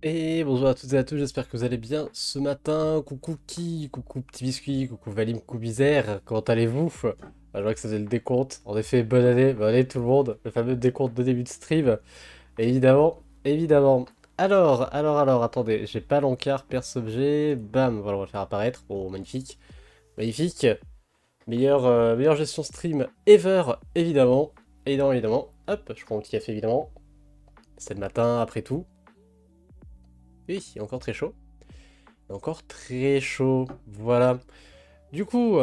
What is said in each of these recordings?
Et bonjour à toutes et à tous, j'espère que vous allez bien ce matin. Coucou qui, coucou petit biscuit, coucou Valim, coucou Bizère, comment allez-vous? Je vois que ça faisait le décompte. En effet, bonne année tout le monde. Le fameux décompte de début de stream. Évidemment, évidemment. Alors, attendez, j'ai pas l'encart perce objet. Bam, voilà, on va le faire apparaître. Oh, magnifique. Magnifique. Meilleure gestion stream ever, évidemment. Évidemment. Hop, je prends un petit café, évidemment. C'est le matin, après tout. Oui, il est encore très chaud. Encore très chaud, voilà. Du coup,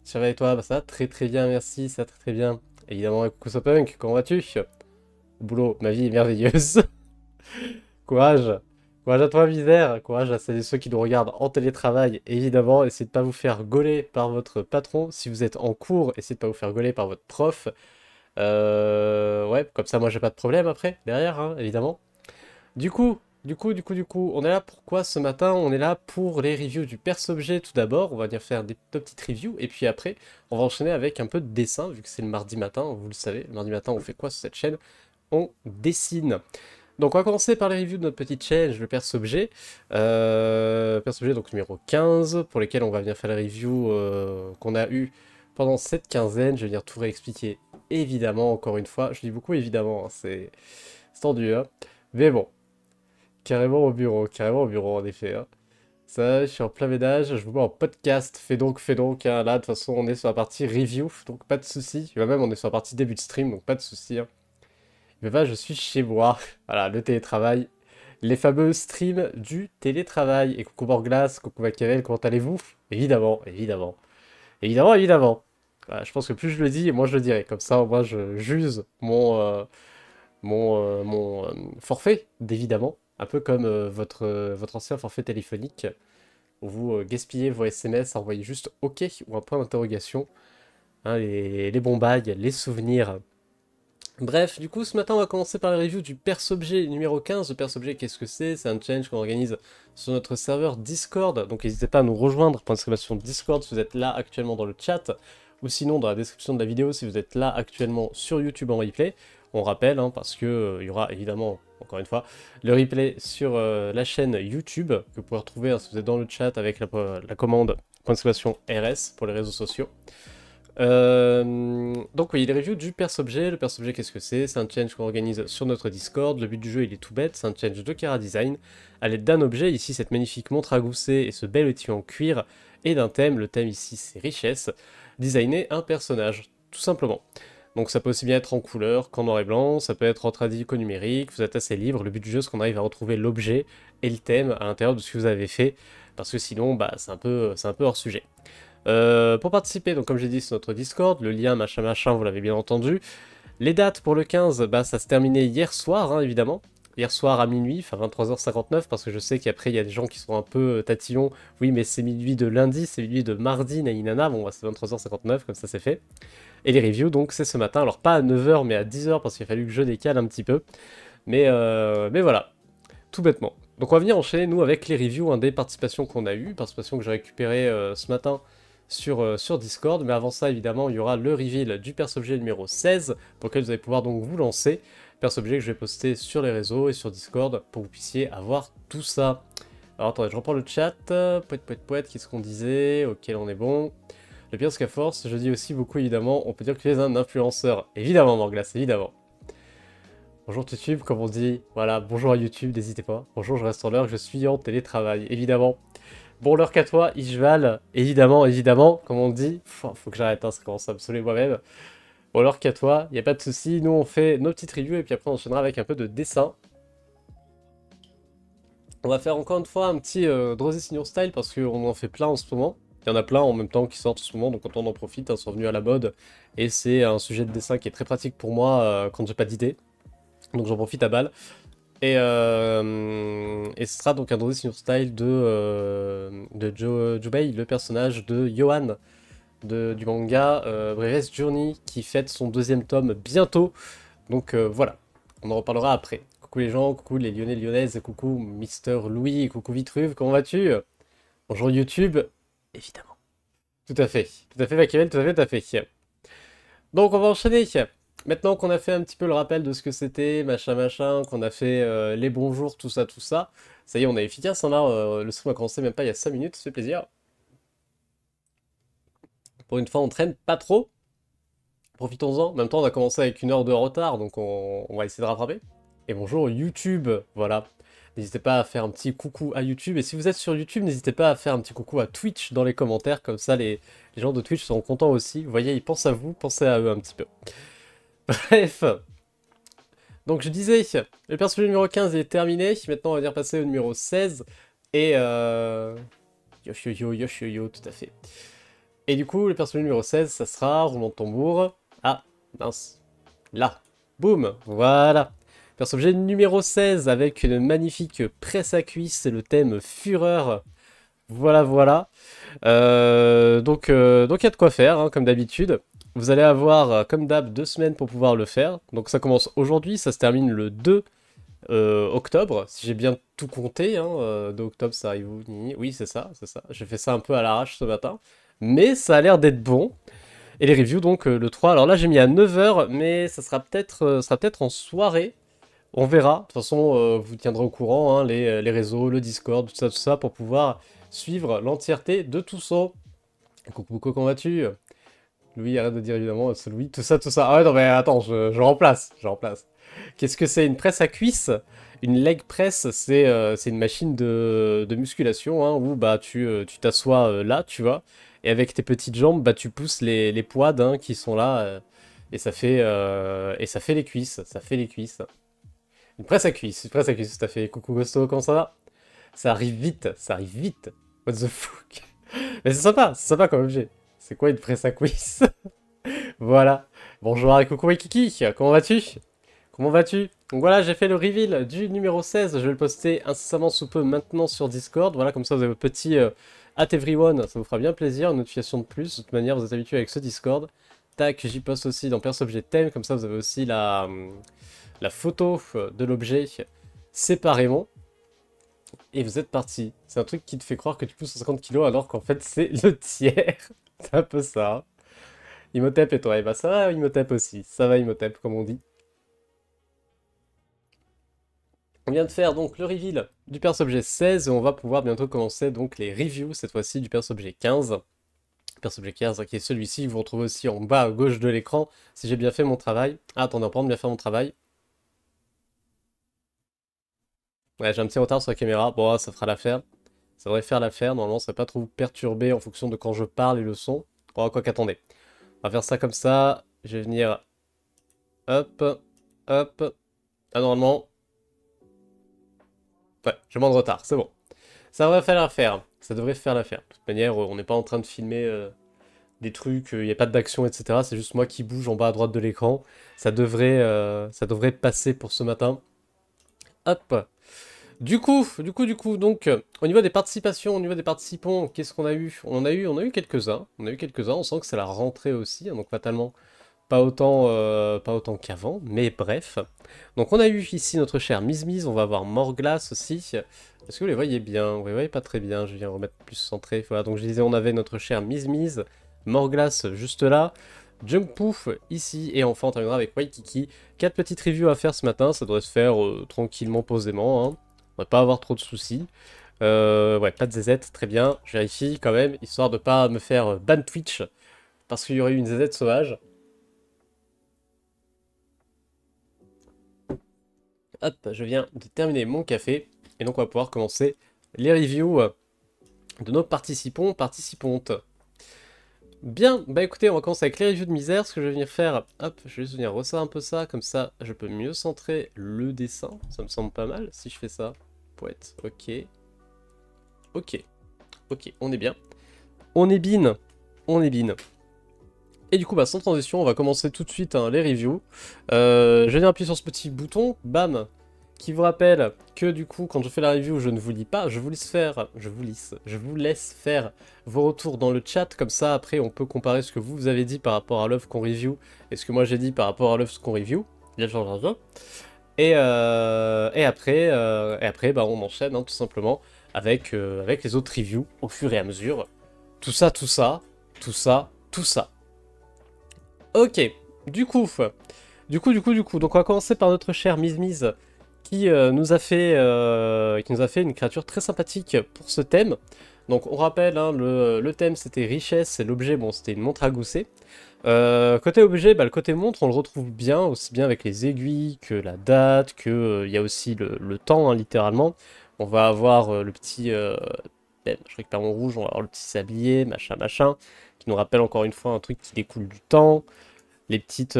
ça va et toi? Bah, ça va très bien, merci, ça va très bien. Évidemment, coucou Sopunk, comment vas-tu? Au boulot, ma vie est merveilleuse. Courage. Courage à toi, misère. Courage à celles et ceux qui nous regardent en télétravail, évidemment. Essayez de pas vous faire gauler par votre patron. Si vous êtes en cours, essayez de pas vous faire gauler par votre prof. Ouais, comme ça, moi, j'ai pas de problème après, derrière, hein, évidemment. Du coup, on est là pourquoi ce matin? On est là pour les reviews du perce-objet tout d'abord. On va venir faire des petites reviews et puis après, on va enchaîner avec un peu de dessin vu que c'est le mardi matin. Vous le savez, le mardi matin, on fait quoi sur cette chaîne? On dessine. Donc, on va commencer par les reviews de notre petite chaîne, le perce-objet. Perce-objet, donc numéro 15, pour lesquels on va venir faire les reviews qu'on a eu pendant cette quinzaine. Je vais venir tout réexpliquer évidemment, encore une fois. Je dis beaucoup évidemment, hein, c'est tendu, hein. Mais bon. Carrément au bureau en effet, hein. Ça, je suis en plein ménage, je vous mets en podcast, fais donc, hein. Là de toute façon on est sur la partie review, donc pas de soucis. Et même on est sur la partie début de stream, donc pas de soucis, hein. Mais bah je suis chez moi, voilà, le télétravail, les fameux streams du télétravail. Et coucou Borglas, coucou Machiavel, comment allez-vous? Évidemment. Voilà, je pense que plus je le dis, moins je le dirai, comme ça au moins je j'use mon forfait, d'évidemment. Un peu comme votre ancien forfait téléphonique, où vous gaspillez vos SMS à envoyer juste OK ou un point d'interrogation. Hein, les bons bails, les souvenirs. Bref, du coup, ce matin, on va commencer par la review du perce-objet numéro 15. Le perce-objet, qu'est-ce que c'est? C'est un challenge qu'on organise sur notre serveur Discord. Donc, n'hésitez pas à nous rejoindre pour l'inscription Discord si vous êtes là actuellement dans le chat, ou sinon dans la description de la vidéo si vous êtes là actuellement sur YouTube en replay. On rappelle, hein, parce que il y aura évidemment, encore une fois, le replay sur la chaîne YouTube, que vous pouvez retrouver hein, si vous êtes dans le chat avec la commande !RS pour les réseaux sociaux. Donc oui, les reviews du perce-objet. Le perce-objet, qu'est-ce que c'est? C'est un challenge qu'on organise sur notre Discord. Le but du jeu, il est tout bête, c'est un challenge de Kara Design, à l'aide d'un objet, ici cette magnifique montre à gousset et ce bel outil en cuir, et d'un thème, le thème ici c'est richesse, designer un personnage, tout simplement. Donc ça peut aussi bien être en couleur qu'en noir et blanc, ça peut être en tradi qu'en numérique, vous êtes assez libre. Le but du jeu, c'est qu'on arrive à retrouver l'objet et le thème à l'intérieur de ce que vous avez fait, parce que sinon, bah, c'est un peu hors sujet. Pour participer, donc comme j'ai dit, c'est notre Discord, le lien machin, vous l'avez bien entendu. Les dates pour le 15, bah, ça se terminait hier soir, hein, évidemment. Hier soir à minuit, enfin 23h59, parce que je sais qu'après il y a des gens qui sont un peu tatillons. Oui, mais c'est minuit de lundi, c'est minuit de mardi, naïnana. Bon, bah, c'est 23h59, comme ça c'est fait. Et les reviews, donc c'est ce matin. Alors pas à 9h, mais à 10h, parce qu'il a fallu que je décale un petit peu. Mais voilà, tout bêtement. Donc on va venir enchaîner, nous, avec les reviews hein, des participations qu'on a eues. Participations que j'ai récupérées ce matin sur Discord, mais avant ça évidemment il y aura le reveal du perce-objet numéro 16 pour lequel vous allez pouvoir donc vous lancer, perce-objet que je vais poster sur les réseaux et sur Discord pour que vous puissiez avoir tout ça. Alors attendez, je reprends le chat, poète, qu'est-ce qu'on disait? Ok, on est bon. Le pire c'est qu'à force, je dis aussi beaucoup évidemment, on peut dire que tu es un influenceur, évidemment Morglas, évidemment. Bonjour YouTube, comme on dit, voilà, bonjour à YouTube, n'hésitez pas. Bonjour, je reste en l'heure, je suis en télétravail, évidemment. Bon, l'heure qu'à toi, Ishval, évidemment, comme on dit. Faut que j'arrête, hein, ça commence à me saouler moi-même. Bon, l'heure qu'à toi, y a pas de souci. Nous, on fait nos petites reviews et puis après, on enchaînera avec un peu de dessin. On va faire encore une fois un petit Drosé Senior Style parce qu'on en fait plein en ce moment. Il y en a plein en même temps qui sortent en ce moment, donc autant on en profite, hein, ils sont venus à la mode. Et c'est un sujet de dessin qui est très pratique pour moi quand j'ai pas d'idée. Donc j'en profite à balle. Et ce sera donc un Drosé Senior Style de Jubei, le personnage de Yohan du manga Bravest Journey qui fête son deuxième tome bientôt. Donc voilà, on en reparlera après. Coucou les gens, coucou les Lyonnais, Lyonnaises, coucou Mister Louis, coucou Vitruve, comment vas-tu? Bonjour YouTube, évidemment. Tout à fait, Machiavel, tout à fait. Donc on va enchaîner. maintenant qu'on a fait un petit peu le rappel de ce que c'était, machin machin, qu'on a fait les bonjours, tout ça, ça y est, on est efficace, hein, là, le stream a commencé même pas il y a 5 minutes, ça fait plaisir. Pour une fois, on traîne pas trop, profitons-en. En même temps, on a commencé avec 1 heure de retard, donc on va essayer de rattraper. Et bonjour YouTube, voilà. N'hésitez pas à faire un petit coucou à YouTube, et si vous êtes sur YouTube, n'hésitez pas à faire un petit coucou à Twitch dans les commentaires, comme ça les gens de Twitch seront contents aussi. Vous voyez, ils pensent à vous, pensez à eux un petit peu. Bref, donc je disais, le personnage numéro 15 est terminé, maintenant on va dire passer au numéro 16, et Yoshio, tout à fait. Et du coup, le personnage numéro 16, ça sera, roulement de tambour, ah, mince, là, boum, voilà. Perso objet numéro 16, avec une magnifique presse à cuisse, c'est le thème Fureur, voilà, voilà. Donc il y a de quoi faire, hein, comme d'habitude. Vous allez avoir, comme d'hab, 2 semaines pour pouvoir le faire. Donc ça commence aujourd'hui, ça se termine le 2 octobre, si j'ai bien tout compté. Hein, 2 octobre, ça arrive où? Oui, c'est ça, c'est ça. J'ai fait ça un peu à l'arrache ce matin. Mais ça a l'air d'être bon. Et les reviews, donc, le 3. Alors là, j'ai mis à 9 h, mais ça sera peut-être en soirée. On verra. De toute façon, vous tiendrez au courant, hein, les réseaux, le Discord, tout ça, pour pouvoir suivre l'entièreté de tout ça. Coucou, comment vas-tu? Louis, arrête de dire évidemment, c'est Louis, tout ça, tout ça. Ah ouais, non mais attends, je remplace, je remplace. Qu'est-ce que c'est? Une presse à cuisse? Une leg press, c'est une machine de musculation, hein, où bah, tu t'assois là, tu vois, et avec tes petites jambes, bah, tu pousses les poids hein, qui sont là, et ça fait les cuisses, ça fait les cuisses. Une presse à cuisse, tout à fait. Coucou Gosto, comment ça va? Ça arrive vite, ça arrive vite. What the fuck? Mais c'est sympa comme objet. C'est quoi une presse à cuisse? Voilà. Bonjour et coucou Kiki, comment vas-tu? Comment vas-tu? Donc voilà, j'ai fait le reveal du numéro 16, je vais le poster incessamment sous peu maintenant sur Discord. Voilà, comme ça vous avez votre petit at everyone, ça vous fera bien plaisir, une notification de plus. De toute manière, vous êtes habitué avec ce Discord. Tac, j'y poste aussi dans Perso Objet Thème, comme ça vous avez aussi la photo de l'objet séparément. Et vous êtes parti. C'est un truc qui te fait croire que tu pousses 50 kg alors qu'en fait c'est le tiers. C'est un peu ça. Imhotep et toi, et bah ça va Imhotep aussi. Ça va Imhotep comme on dit. On vient de faire donc le reveal du perso objet 16 et on va pouvoir bientôt commencer donc les reviews cette fois-ci du perso objet 15. Perso objet 15 qui est celui-ci que vous retrouvez aussi en bas à gauche de l'écran si j'ai bien fait mon travail. Ah attendez, on va prendre bien faire mon travail. Ouais, j'ai un petit retard sur la caméra. Bon, ça fera l'affaire. Ça devrait faire l'affaire. Normalement, ça va pas trop vous perturber en fonction de quand je parle et le son. Bon, quoi qu'attendez. On va faire ça comme ça. Je vais venir... Hop. Hop. Ah, normalement... Ouais, j'ai moins de retard. C'est bon. Ça devrait faire l'affaire. Ça devrait faire l'affaire. De toute manière, on n'est pas en train de filmer des trucs. Il n'y a pas d'action, etc. C'est juste moi qui bouge en bas à droite de l'écran. Ça devrait passer pour ce matin. Hop. Du coup, donc, au niveau des participations, au niveau des participants, qu'est-ce qu'on a eu? On a eu quelques-uns, on sent que c'est la rentrée aussi, hein, donc fatalement, pas autant qu'avant, mais bref. Donc on a eu ici notre cher Miz, on va avoir Morglass aussi, est-ce que vous les voyez bien? Vous les voyez pas très bien, je viens remettre plus centré, voilà, donc je disais, on avait notre cher Miz, Morglass juste là, Junkpoof ici, et enfin on terminera avec Waikiki. 4 petites reviews à faire ce matin, ça devrait se faire tranquillement, posément, hein. On va pas avoir trop de soucis. Ouais, pas de ZZ, très bien. Je vérifie quand même, histoire de pas me faire ban Twitch, parce qu'il y aurait eu une ZZ sauvage. Hop, je viens de terminer mon café, et donc on va pouvoir commencer les reviews de nos participants, participantes. Bien, bah écoutez, on va commencer avec les reviews de misère. Ce que je vais venir faire, hop, je vais juste venir resserrer un peu ça, comme ça je peux mieux centrer le dessin. Ça me semble pas mal si je fais ça. Poète, ok. Ok, ok, on est bien. On est bin, on est bin. Et du coup, bah sans transition, on va commencer tout de suite hein, les reviews. Je vais venir appuyer sur ce petit bouton, bam, qui vous rappelle que du coup, quand je fais la review, je ne vous lis pas, je vous laisse faire vos retours dans le chat, comme ça après on peut comparer ce que vous avez dit par rapport à l'œuvre qu'on review, et ce que moi j'ai dit par rapport à l'œuvre qu'on review. Et après, bah, on enchaîne hein, tout simplement avec les autres reviews au fur et à mesure. Tout ça, tout ça. Ok, du coup, Donc on va commencer par notre chère Mise qui qui nous a fait une créature très sympathique pour ce thème. Donc on rappelle, hein, le thème c'était richesse et l'objet, bon c'était une montre à gousset. Côté objet, bah, le côté montre on le retrouve bien, aussi bien avec les aiguilles que la date, que il y a aussi le temps, hein, littéralement. On va avoir le petit je récupère mon rouge, on va avoir le petit sablier, machin machin, qui nous rappelle encore une fois un truc qui découle du temps. Les petites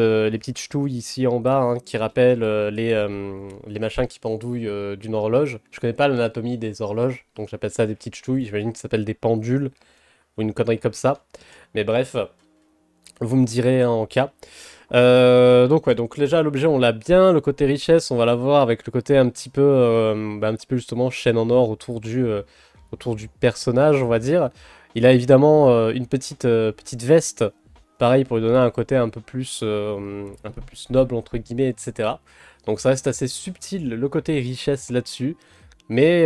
ch'touilles ici en bas, hein, qui rappellent les machins qui pendouillent d'une horloge. Je connais pas l'anatomie des horloges, donc j'appelle ça des petites ch'touilles. J'imagine que ça s'appelle des pendules ou une connerie comme ça. Mais bref, vous me direz, hein, en cas. Donc ouais, donc déjà l'objet on l'a bien, le côté richesse on va l'avoir avec le côté un petit peu justement chaîne en or autour du personnage, on va dire. Il a évidemment une petite veste, pareil pour lui donner un côté un peu plus noble entre guillemets, etc. Donc ça reste assez subtil le côté richesse là-dessus, mais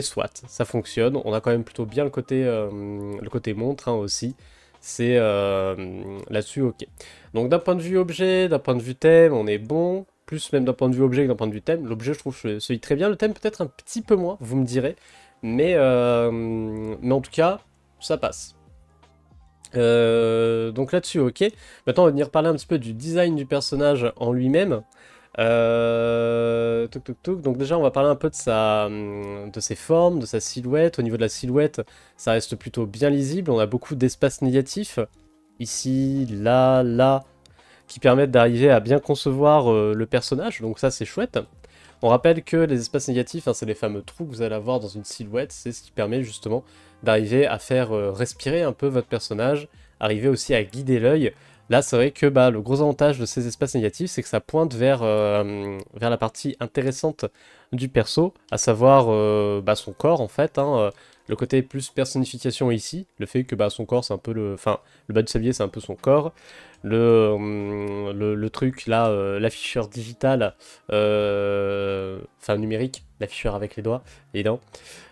soit, ça fonctionne. On a quand même plutôt bien le côté montre, hein, aussi. C'est là-dessus ok. Donc d'un point de vue objet, d'un point de vue thème, on est bon. Plus même d'un point de vue objet que d'un point de vue thème. L'objet je trouve se lit très bien, le thème peut-être un petit peu moins, vous me direz. Mais en tout cas, ça passe. Donc là-dessus, ok. Maintenant, on va venir parler un petit peu du design du personnage en lui-même. Toc toc toc. Donc déjà, on va parler un peu de ses formes, de sa silhouette. Au niveau de la silhouette, ça reste plutôt bien lisible. On a beaucoup d'espaces négatifs, ici, là, là, qui permettent d'arriver à bien concevoir le personnage. Donc ça, c'est chouette. On rappelle que les espaces négatifs, hein, c'est les fameux trous que vous allez avoir dans une silhouette, c'est ce qui permet justement d'arriver à faire respirer un peu votre personnage, arriver aussi à guider l'œil. Là, c'est vrai que bah, le gros avantage de ces espaces négatifs, c'est que ça pointe vers la partie intéressante du perso, à savoir bah, son corps en fait, hein, le côté plus personnification ici, le fait que bah, son corps c'est un peu le... Enfin, le bas du sablier c'est un peu son corps, le truc là, l'afficheur digital, enfin numérique, l'afficheur avec les doigts, évidemment,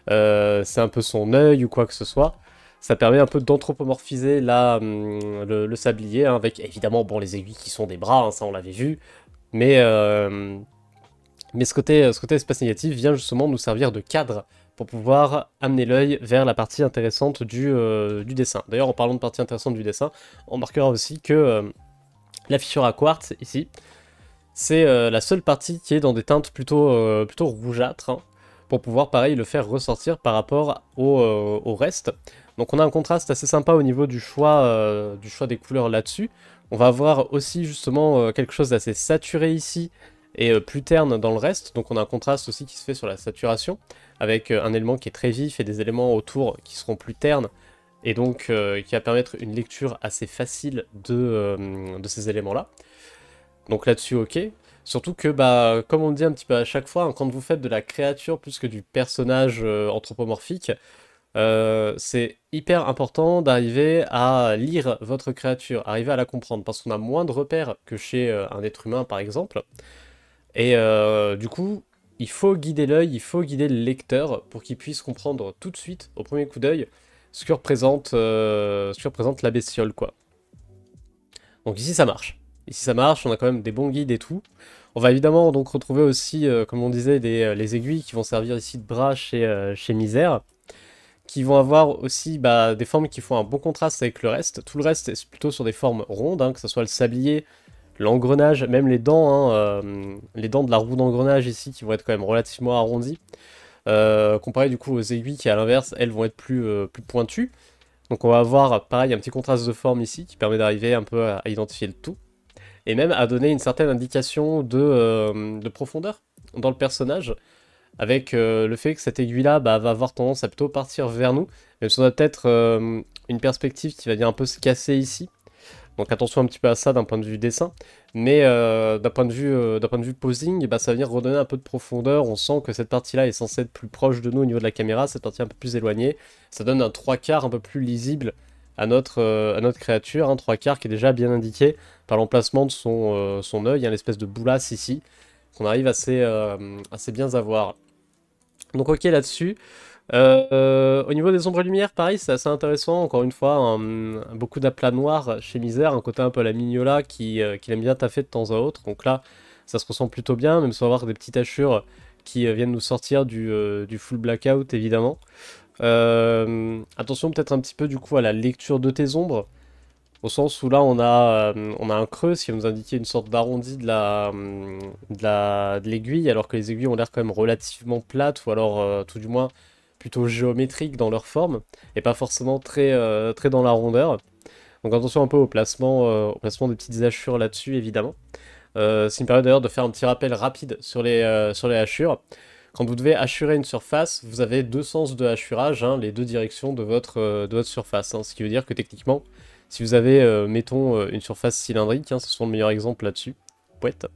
c'est un peu son œil ou quoi que ce soit. Ça permet un peu d'anthropomorphiser là, le sablier, hein, avec évidemment bon, les aiguilles qui sont des bras, hein, ça on l'avait vu, mais, euh, mais ce côté espace négatif vient justement nous servir de cadre pour pouvoir amener l'œil vers la partie intéressante du dessin. D'ailleurs, en parlant de partie intéressante du dessin, on remarquera aussi que la fissure à quartz, ici, c'est la seule partie qui est dans des teintes plutôt rougeâtres, hein, pour pouvoir, pareil, le faire ressortir par rapport au reste. Donc on a un contraste assez sympa au niveau du choix des couleurs là-dessus. On va avoir aussi justement quelque chose d'assez saturé ici, et plus terne dans le reste, donc on a un contraste aussi qui se fait sur la saturation, avec un élément qui est très vif et des éléments autour qui seront plus ternes, et donc qui va permettre une lecture assez facile de ces éléments-là. Donc là-dessus, ok. Surtout que, bah, comme on le dit un petit peu à chaque fois, hein, quand vous faites de la créature plus que du personnage anthropomorphique, c'est hyper important d'arriver à lire votre créature, arriver à la comprendre, parce qu'on a moins de repères que chez un être humain par exemple, et du coup, il faut guider l'œil, il faut guider le lecteur pour qu'il puisse comprendre tout de suite, au premier coup d'œil, ce que représente la bestiole, quoi. Donc ici ça marche. Ici ça marche, on a quand même des bons guides et tout. On va évidemment donc retrouver aussi, comme on disait, les aiguilles qui vont servir ici de bras chez Misère, qui vont avoir aussi bah, des formes qui font un bon contraste avec le reste. Tout le reste est plutôt sur des formes rondes, hein, que ce soit le sablier, l'engrenage, même les dents de la roue d'engrenage ici qui vont être quand même relativement arrondies. Comparé du coup aux aiguilles qui à l'inverse, elles vont être plus pointues. Donc on va avoir pareil un petit contraste de forme ici qui permet d'arriver un peu à identifier le tout. Et même à donner une certaine indication de profondeur dans le personnage, avec le fait que cette aiguille-là bah, va avoir tendance à plutôt partir vers nous, même si on a peut-être une perspective qui va venir un peu se casser ici. Donc attention un petit peu à ça d'un point de vue dessin, mais d'un point de vue posing, bah, ça va venir redonner un peu de profondeur. On sent que cette partie-là est censée être plus proche de nous au niveau de la caméra, cette partie un peu plus éloignée. Ça donne un 3/4 un peu plus lisible à notre créature, un 3/4 qui est déjà bien indiqué par l'emplacement de son œil, hein, l'espèce de boulasse ici, qu'on arrive assez bien à voir. Donc ok là-dessus. Au niveau des ombres et lumières, pareil, c'est assez intéressant. Encore une fois, beaucoup d'aplats noirs chez Misère, un côté un peu à la Mignola qui aime bien taffer de temps à autre. Donc là, ça se ressent plutôt bien, même sans avoir des petites hachures qui viennent nous sortir du full blackout, évidemment. Attention peut-être un petit peu du coup à la lecture de tes ombres. Au sens où là on a un creux, ce qui va nous indiquer une sorte d'arrondi de l'aiguille, alors que les aiguilles ont l'air quand même relativement plates, ou alors tout du moins plutôt géométriques dans leur forme, et pas forcément très dans la rondeur. Donc attention un peu au placement des petites hachures là-dessus, évidemment. C'est une période d'ailleurs de faire un petit rappel rapide sur les hachures. Quand vous devez hachurer une surface, vous avez deux sens de hachurage, hein, les deux directions de votre surface. Hein, ce qui veut dire que techniquement, si vous avez, mettons, une surface cylindrique, hein, ce sont le meilleur exemple là-dessus, pouette,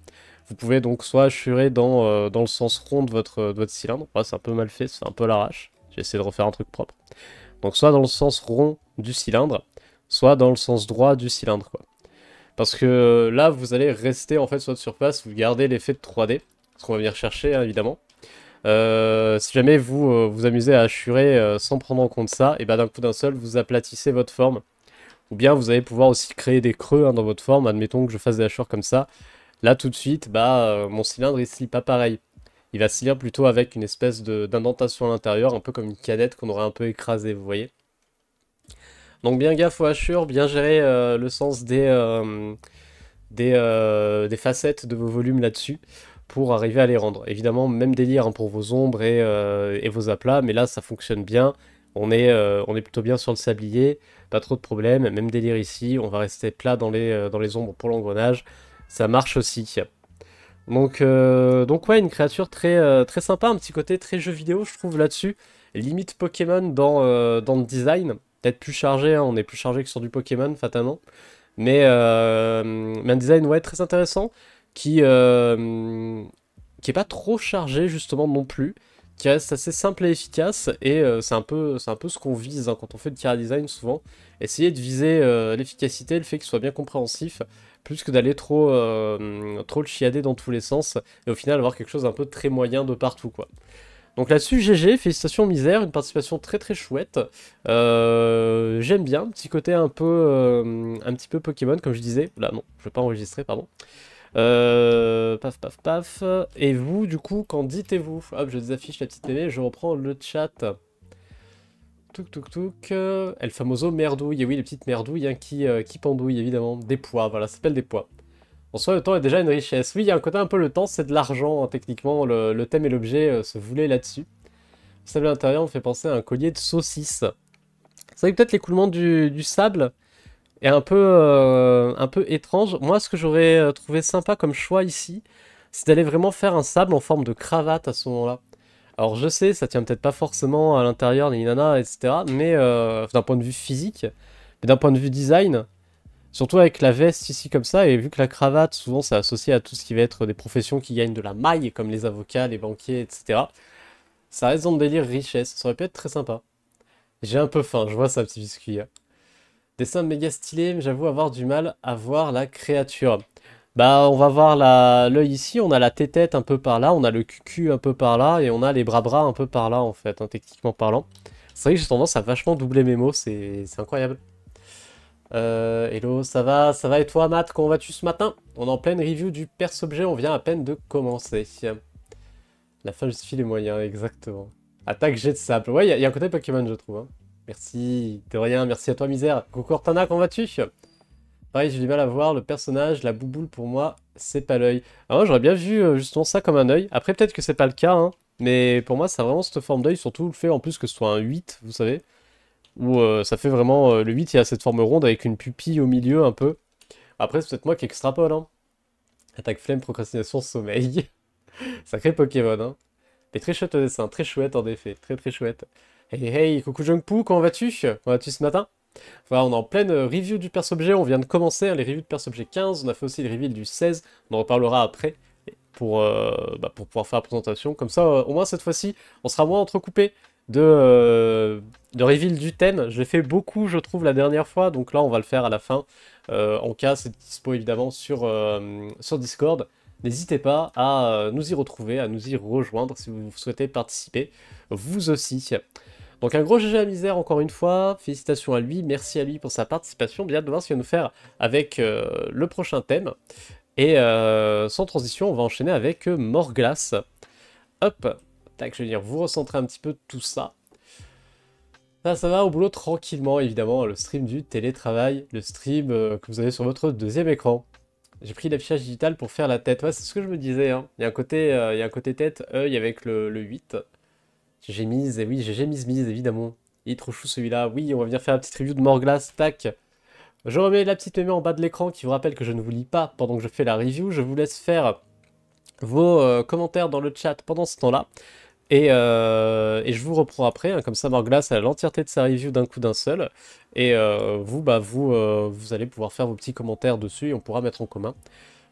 vous pouvez donc soit hachurer dans le sens rond de votre cylindre, ouais, c'est un peu mal fait, c'est un peu à l'arrache, j'ai essayé de refaire un truc propre. Donc soit dans le sens rond du cylindre, soit dans le sens droit du cylindre, quoi. Parce que là, vous allez rester en fait sur votre surface, vous gardez l'effet de 3D, ce qu'on va venir chercher, hein, évidemment. Si jamais vous vous amusez à hachurer sans prendre en compte ça, et ben d'un coup d'un seul, vous aplatissez votre forme. Ou bien vous allez pouvoir aussi créer des creux, hein, dans votre forme. Admettons que je fasse des hachures comme ça. Là tout de suite, mon cylindre il se lie pas pareil. Il va se lier plutôt avec une espèce d'indentation à l'intérieur, un peu comme une canette qu'on aurait un peu écrasée, vous voyez. Donc bien gaffe aux hachures, bien gérer le sens des facettes de vos volumes là-dessus pour arriver à les rendre. Évidemment, même délire, hein, pour vos ombres et vos aplats, mais là ça fonctionne bien. On est plutôt bien sur le sablier, pas trop de problèmes. Même délire ici, on va rester plat dans les ombres pour l'engrenage. Ça marche aussi. Donc ouais, une créature très sympa, un petit côté très jeu vidéo, je trouve, là-dessus. Limite Pokémon dans le design. Peut-être plus chargé, hein, on est plus chargé que sur du Pokémon, fatalement. Mais un design, ouais, très intéressant, qui est pas trop chargé, justement, non plus, qui reste assez simple et efficace, et c'est un peu ce qu'on vise, hein, quand on fait de chara design, souvent. Essayer de viser l'efficacité, le fait qu'il soit bien compréhensif, plus que d'aller trop le chiader dans tous les sens, et au final avoir quelque chose d'un peu très moyen de partout, quoi. Donc là-dessus, GG, félicitations Misère, une participation très chouette. J'aime bien, petit côté un petit peu Pokémon, comme je disais. Là, non, je vais pas enregistrer, pardon. Paf. Et vous, du coup, qu'en dites-vous? Hop, je désaffiche la petite télé, je reprends le chat. Touk. El famoso merdouille. Et oui, les petites merdouilles, hein, qui pendouillent, évidemment. Des pois, voilà, ça s'appelle des pois. En soi, le temps est déjà une richesse. Oui, il y a un côté un peu le temps, c'est de l'argent, hein, techniquement. Le thème et l'objet se voulaient là-dessus. Le sable à l'intérieur me fait penser à un collier de saucisses. C'est vrai que peut-être l'écoulement du sable est un peu étrange. Moi, ce que j'aurais trouvé sympa comme choix ici, c'est d'aller vraiment faire un sable en forme de cravate à ce moment-là. Alors je sais, ça tient peut-être pas forcément à l'intérieur, ni nana, etc. Mais d'un point de vue physique, mais d'un point de vue design, surtout avec la veste ici comme ça, et vu que la cravate, souvent, c'est associé à tout ce qui va être des professions qui gagnent de la maille, comme les avocats, les banquiers, etc. Ça reste dans le délire richesse, ça aurait pu être très sympa. J'ai un peu faim, je vois ça, petit biscuit. Dessin méga stylé, mais j'avoue avoir du mal à voir la créature. Bah, on va voir l'œil ici, on a la tête un peu par là, on a le cucu un peu par là, et on a les bras un peu par là, en fait, hein, techniquement parlant. C'est vrai que j'ai tendance à vachement doubler mes mots, c'est incroyable. Hello, ça va et toi, Matt, comment vas-tu ce matin? On est en pleine review du perso-objet, on vient à peine de commencer. La fin justifie les moyens, exactement. Attaque, jet de sable. Ouais, il y a un côté Pokémon, je trouve, hein. Merci, de rien, merci à toi, Misère. Coucou Cortana, comment vas-tu? Pareil, j'ai du mal à voir le personnage, la bouboule pour moi, c'est pas l'œil. Alors moi j'aurais bien vu justement ça comme un œil. Après peut-être que c'est pas le cas, hein. Mais pour moi ça a vraiment cette forme d'œil, surtout le fait en plus que ce soit un 8, vous savez. Où ça fait vraiment, le 8 il a cette forme ronde avec une pupille au milieu un peu. Après c'est peut-être moi qui extrapole, hein. Attaque flemme, procrastination, sommeil. Sacré Pokémon, hein. Mais très chouette le dessin, très chouette en effet, très chouette. Hey, coucou Jungpoo, comment vas-tu? Comment vas-tu ce matin? Voilà, on est en pleine review du perso-objet, on vient de commencer, hein, les reviews de perso-objet 15, on a fait aussi les reveals du 16, on en reparlera après, pour pouvoir faire la présentation. Comme ça, au moins cette fois-ci, on sera moins entrecoupé de reveal du thème. Je l'ai fait beaucoup, je trouve, la dernière fois, donc là, on va le faire à la fin. En cas, c'est dispo évidemment sur Discord. n'hésitez pas à nous y retrouver, à nous y rejoindre si vous souhaitez participer, vous aussi. Donc un gros GG à Misère encore une fois, félicitations à lui, merci à lui pour sa participation, bien de voir ce qu'il va nous faire avec le prochain thème. Et sans transition, on va enchaîner avec Morglace. Hop, tac, je vais venir vous recentrer un petit peu tout ça. Ça va au boulot tranquillement, évidemment, le stream du télétravail, le stream que vous avez sur votre deuxième écran. J'ai pris l'affichage digital pour faire la tête, ouais, c'est ce que je me disais, hein. Il y a un côté tête, œil avec le 8. J'ai mise, et oui, j'ai mise, évidemment. Il est trop chou celui-là, oui, on va venir faire la petite review de Morglace, tac. Je remets la petite mémé en bas de l'écran qui vous rappelle que je ne vous lis pas pendant que je fais la review, je vous laisse faire vos commentaires dans le chat pendant ce temps-là. Et je vous reprends après, hein, comme ça Morglace a l'entièreté de sa review d'un coup d'un seul. Et vous allez pouvoir faire vos petits commentaires dessus et on pourra mettre en commun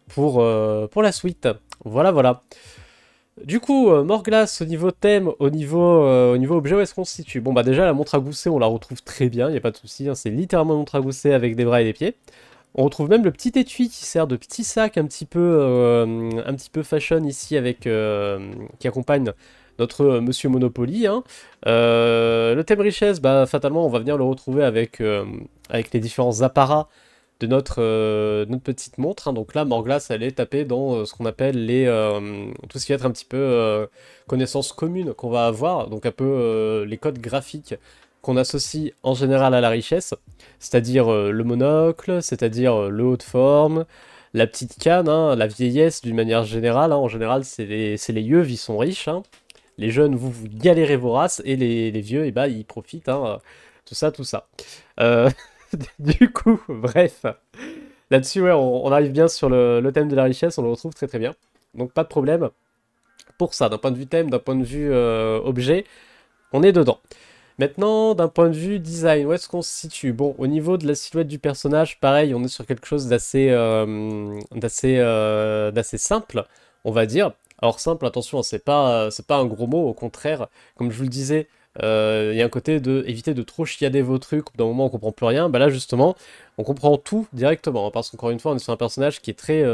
pour la suite. Voilà, voilà. Du coup, Morglace, au niveau thème, au niveau objet, où est-ce qu'on se situe? Bon, bah déjà, la montre à gousset, on la retrouve très bien, il n'y a pas de souci, hein, c'est littéralement une montre à gousset avec des bras et des pieds. On retrouve même le petit étui qui sert de petit sac un petit peu fashion ici, qui accompagne notre Monsieur Monopoly. Hein. Le thème richesse, bah, fatalement, on va venir le retrouver avec les différents apparats de notre petite montre. Hein. Donc là, Morglace, elle est tapée dans ce qu'on appelle tout ce qui va être un petit peu connaissances communes qu'on va avoir, donc un peu les codes graphiques qu'on associe en général à la richesse, c'est-à-dire le monocle, c'est-à-dire le haut de forme, la petite canne, hein, la vieillesse d'une manière générale. Hein. En général, c'est les yeux, ils sont riches. Hein. Les jeunes, vous galérez vos races, et les vieux, eh ben, ils profitent. Hein. Tout ça, tout ça. Du coup, bref. Là-dessus, ouais, on arrive bien sur le thème de la richesse, on le retrouve très très bien. Donc pas de problème pour ça, d'un point de vue thème, d'un point de vue objet, on est dedans. Maintenant, d'un point de vue design, où est-ce qu'on se situe? Bon, au niveau de la silhouette du personnage, pareil, on est sur quelque chose d'assez simple, on va dire. Alors simple, attention, c'est pas un gros mot, au contraire, comme je vous le disais, il y a un côté de éviter de trop chiader vos trucs, d'un moment on comprend plus rien, bah là justement, on comprend tout directement, hein, parce qu'encore une fois, on est sur un personnage qui est très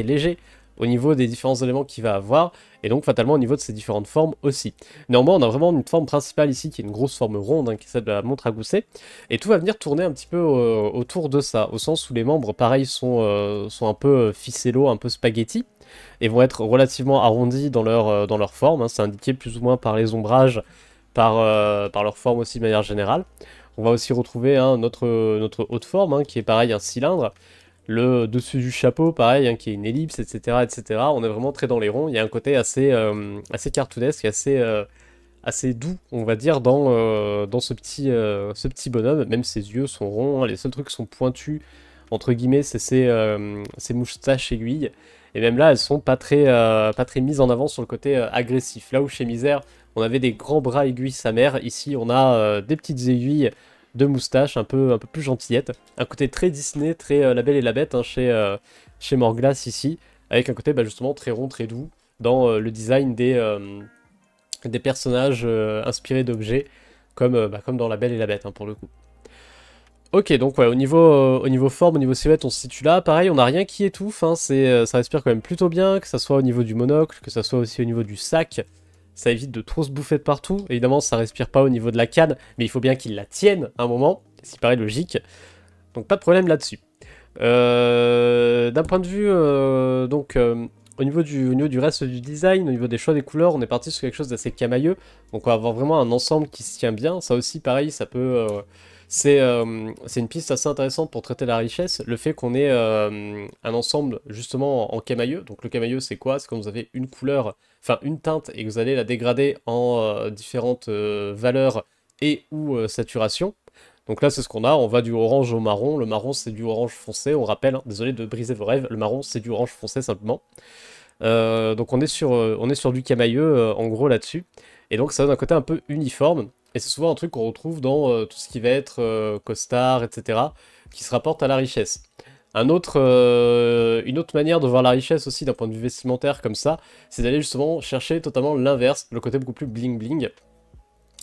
léger au niveau des différents éléments qu'il va avoir, et donc fatalement au niveau de ses différentes formes aussi. Néanmoins, on a vraiment une forme principale ici qui est une grosse forme ronde, hein, qui est celle de la montre à gousset, et tout va venir tourner un petit peu autour de ça, au sens où les membres, pareil, sont un peu ficello, un peu spaghetti, et vont être relativement arrondis dans leur forme, hein, c'est indiqué plus ou moins par les ombrages, par leur forme aussi de manière générale. On va aussi retrouver hein, notre haute forme, hein, qui est pareil un cylindre, le dessus du chapeau, pareil, hein, qui est une ellipse, etc., etc. On est vraiment très dans les ronds. Il y a un côté assez cartoonesque, assez doux, on va dire, dans ce petit bonhomme. Même ses yeux sont ronds. Hein. Les seuls trucs qui sont pointus, entre guillemets, c'est ses moustaches aiguilles. Et même là, elles sont pas très mises en avant sur le côté agressif. Là où chez Misère, on avait des grands bras aiguilles sa mère, ici on a des petites aiguilles de moustache un peu plus gentillettes. Un côté très Disney, très La Belle et la Bête hein, chez Morglace ici, avec un côté bah, justement très rond, très doux, dans le design des personnages inspirés d'objets, comme dans La Belle et la Bête hein, pour le coup. Ok, donc ouais, au niveau forme, au niveau silhouette, on se situe là. Pareil, on n'a rien qui étouffe, hein, ça respire quand même plutôt bien, que ça soit au niveau du monocle, que ça soit aussi au niveau du sac. Ça évite de trop se bouffer de partout. Évidemment, ça respire pas au niveau de la canne, mais il faut bien qu'il la tienne à un moment, ce qui paraît logique. Donc pas de problème là-dessus. D'un point de vue, au niveau du reste du design, au niveau des choix des couleurs, on est parti sur quelque chose d'assez camailleux. Donc on va avoir vraiment un ensemble qui se tient bien. Ça aussi, pareil, ça peut... c'est une piste assez intéressante pour traiter la richesse, le fait qu'on ait un ensemble justement en camailleux. Donc le camailleux c'est quoi? C'est quand vous avez une couleur, enfin une teinte et que vous allez la dégrader en différentes valeurs et ou saturation. Donc là c'est ce qu'on a, on va du orange au marron, le marron c'est du orange foncé, on rappelle, hein, désolé de briser vos rêves, le marron c'est du orange foncé simplement. Donc on est sur du camailleux en gros là-dessus, et donc ça donne un côté un peu uniforme. Et c'est souvent un truc qu'on retrouve dans tout ce qui va être costard, etc., qui se rapporte à la richesse. Une autre manière de voir la richesse aussi d'un point de vue vestimentaire comme ça, c'est d'aller justement chercher totalement l'inverse, le côté beaucoup plus bling bling,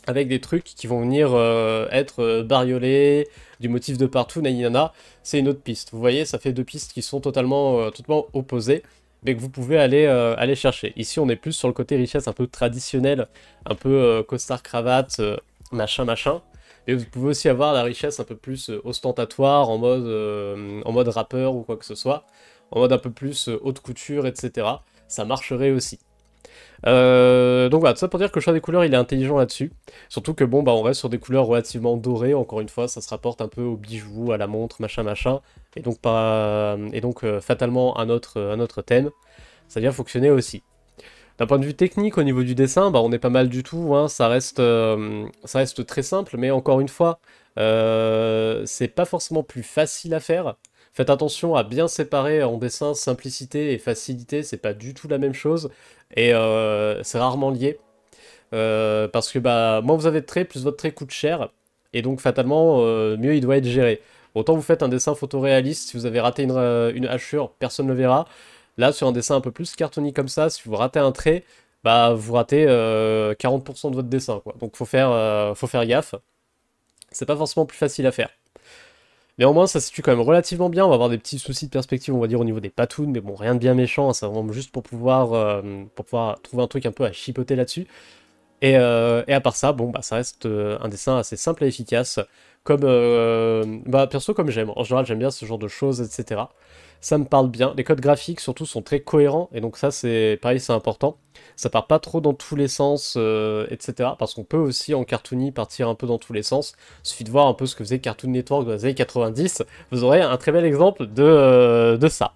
avec des trucs qui vont venir être bariolés, du motif de partout, naninana, c'est une autre piste. Vous voyez, ça fait deux pistes qui sont totalement opposées, mais que vous pouvez aller chercher. Ici, on est plus sur le côté richesse un peu traditionnel, un peu costard-cravate, machin. Mais vous pouvez aussi avoir la richesse un peu plus ostentatoire, en mode rappeur ou quoi que ce soit, en mode un peu plus haute couture, etc. Ça marcherait aussi. Donc voilà, tout ça pour dire que le choix des couleurs il est intelligent là-dessus. Surtout que bon, bah on reste sur des couleurs relativement dorées, encore une fois, ça se rapporte un peu aux bijoux, à la montre, machin. Et donc fatalement un autre thème, ça vient fonctionner aussi. D'un point de vue technique, au niveau du dessin, bah on est pas mal du tout, hein, ça reste très simple, mais encore une fois, c'est pas forcément plus facile à faire. Faites attention à bien séparer en dessin simplicité et facilité, c'est pas du tout la même chose, et c'est rarement lié. Parce que bah, moins vous avez de traits, plus votre trait coûte cher, et donc fatalement, mieux il doit être géré. Autant vous faites un dessin photoréaliste, si vous avez raté une hachure, personne ne le verra. Là, sur un dessin un peu plus cartony comme ça, si vous ratez un trait, bah vous ratez 40% de votre dessin, quoi. Donc faut faire gaffe. C'est pas forcément plus facile à faire. Néanmoins, ça se situe quand même relativement bien. On va avoir des petits soucis de perspective, on va dire, au niveau des patounes, mais bon, rien de bien méchant, hein, c'est vraiment juste pour pouvoir trouver un truc un peu à chipoter là-dessus. Et à part ça, bon, bah, ça reste un dessin assez simple et efficace, comme, bah, perso, comme j'aime. En général, j'aime bien ce genre de choses, etc. Ça me parle bien. Les codes graphiques, surtout, sont très cohérents, et donc ça, c'est pareil, c'est important. Ça part pas trop dans tous les sens, etc. Parce qu'on peut aussi, en cartoony, partir un peu dans tous les sens. Il suffit de voir un peu ce que faisait Cartoon Network dans les années 90. Vous aurez un très bel exemple de ça.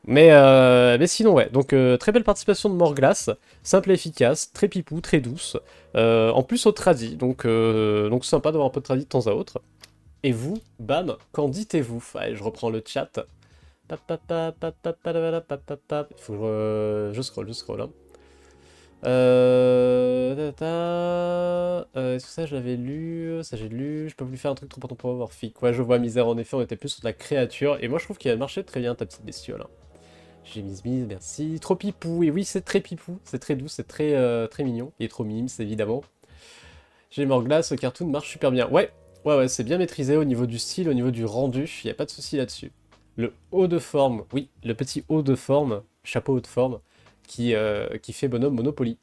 Mais sinon, ouais. Donc, très belle participation de Morglass. Simple et efficace, très pipou, très douce. En plus, au tradi. Donc sympa d'avoir un peu de tradi de temps à autre. Et vous, bam, qu'en dites-vous? Allez, je reprends le chat. Il faut que je scroll. Hein. Est-ce que ça, je l'avais lu? Ça, j'ai lu. Je peux plus faire un truc trop anthropomorphique. Ouais, je vois misère, en effet, on était plus sur la créature. Et moi, je trouve qu'il a marché très bien, ta petite bestiole. Hein. J'ai mise, merci. Trop pipou, et oui, c'est très pipou, c'est très doux, c'est très mignon. Il est trop mimes, évidemment. J'ai Morglass, ce cartoon marche super bien. Ouais, c'est bien maîtrisé au niveau du style, au niveau du rendu, il n'y a pas de souci là-dessus. Le haut de forme, oui, le petit haut de forme, chapeau haut de forme, qui fait bonhomme Monopoly.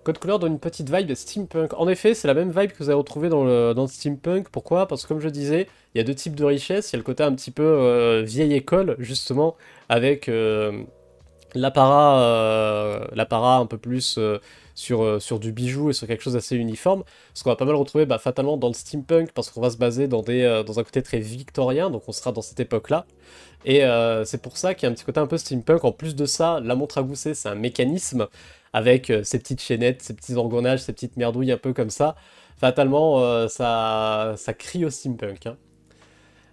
Code couleur donne une petite vibe steampunk. En effet, c'est la même vibe que vous avez retrouvée dans le steampunk. Pourquoi? Parce que comme je disais, il y a deux types de richesse. Il y a le côté un petit peu vieille école, justement, avec l'apparat un peu plus sur du bijou et sur quelque chose d'assez uniforme. Ce qu'on va pas mal retrouver bah, fatalement dans le steampunk, parce qu'on va se baser dans un côté très victorien, donc on sera dans cette époque-là. Et c'est pour ça qu'il y a un petit côté un peu steampunk. En plus de ça, la montre à gousset, c'est un mécanisme avec ces petites chaînettes, ces petits engrenages, ces petites merdouilles un peu comme ça. Fatalement, ça crie au steampunk. Hein.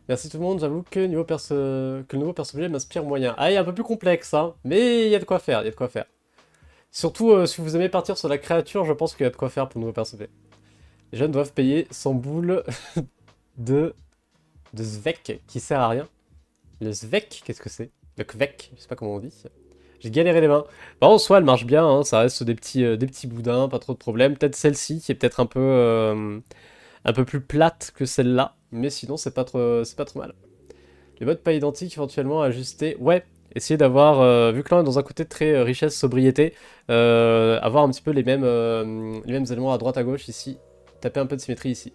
Merci tout le monde, j'avoue que, que le nouveau personnage m'inspire moyen. Ah, il est un peu plus complexe, hein, mais il y a de quoi faire, il y a de quoi faire. Surtout, si vous aimez partir sur la créature, je pense qu'il y a de quoi faire pour le nouveau personnage. Les jeunes doivent payer 100 boules de, de Svek, qui sert à rien. Le Svek, qu'est-ce que c'est? Le Kvek, je sais pas comment on dit. J'ai galéré les mains. Bah, en soi, elle marche bien, hein, ça reste des petits boudins, pas trop de problèmes. Peut-être celle-ci, qui est peut-être un peu plus plate que celle-là. Mais sinon, c'est pas trop mal. Les modes pas identiques, éventuellement ajustés. Ouais, essayer d'avoir, vu que là on est dans un côté très richesse, sobriété, avoir un petit peu les mêmes éléments à droite à gauche ici. Taper un peu de symétrie ici.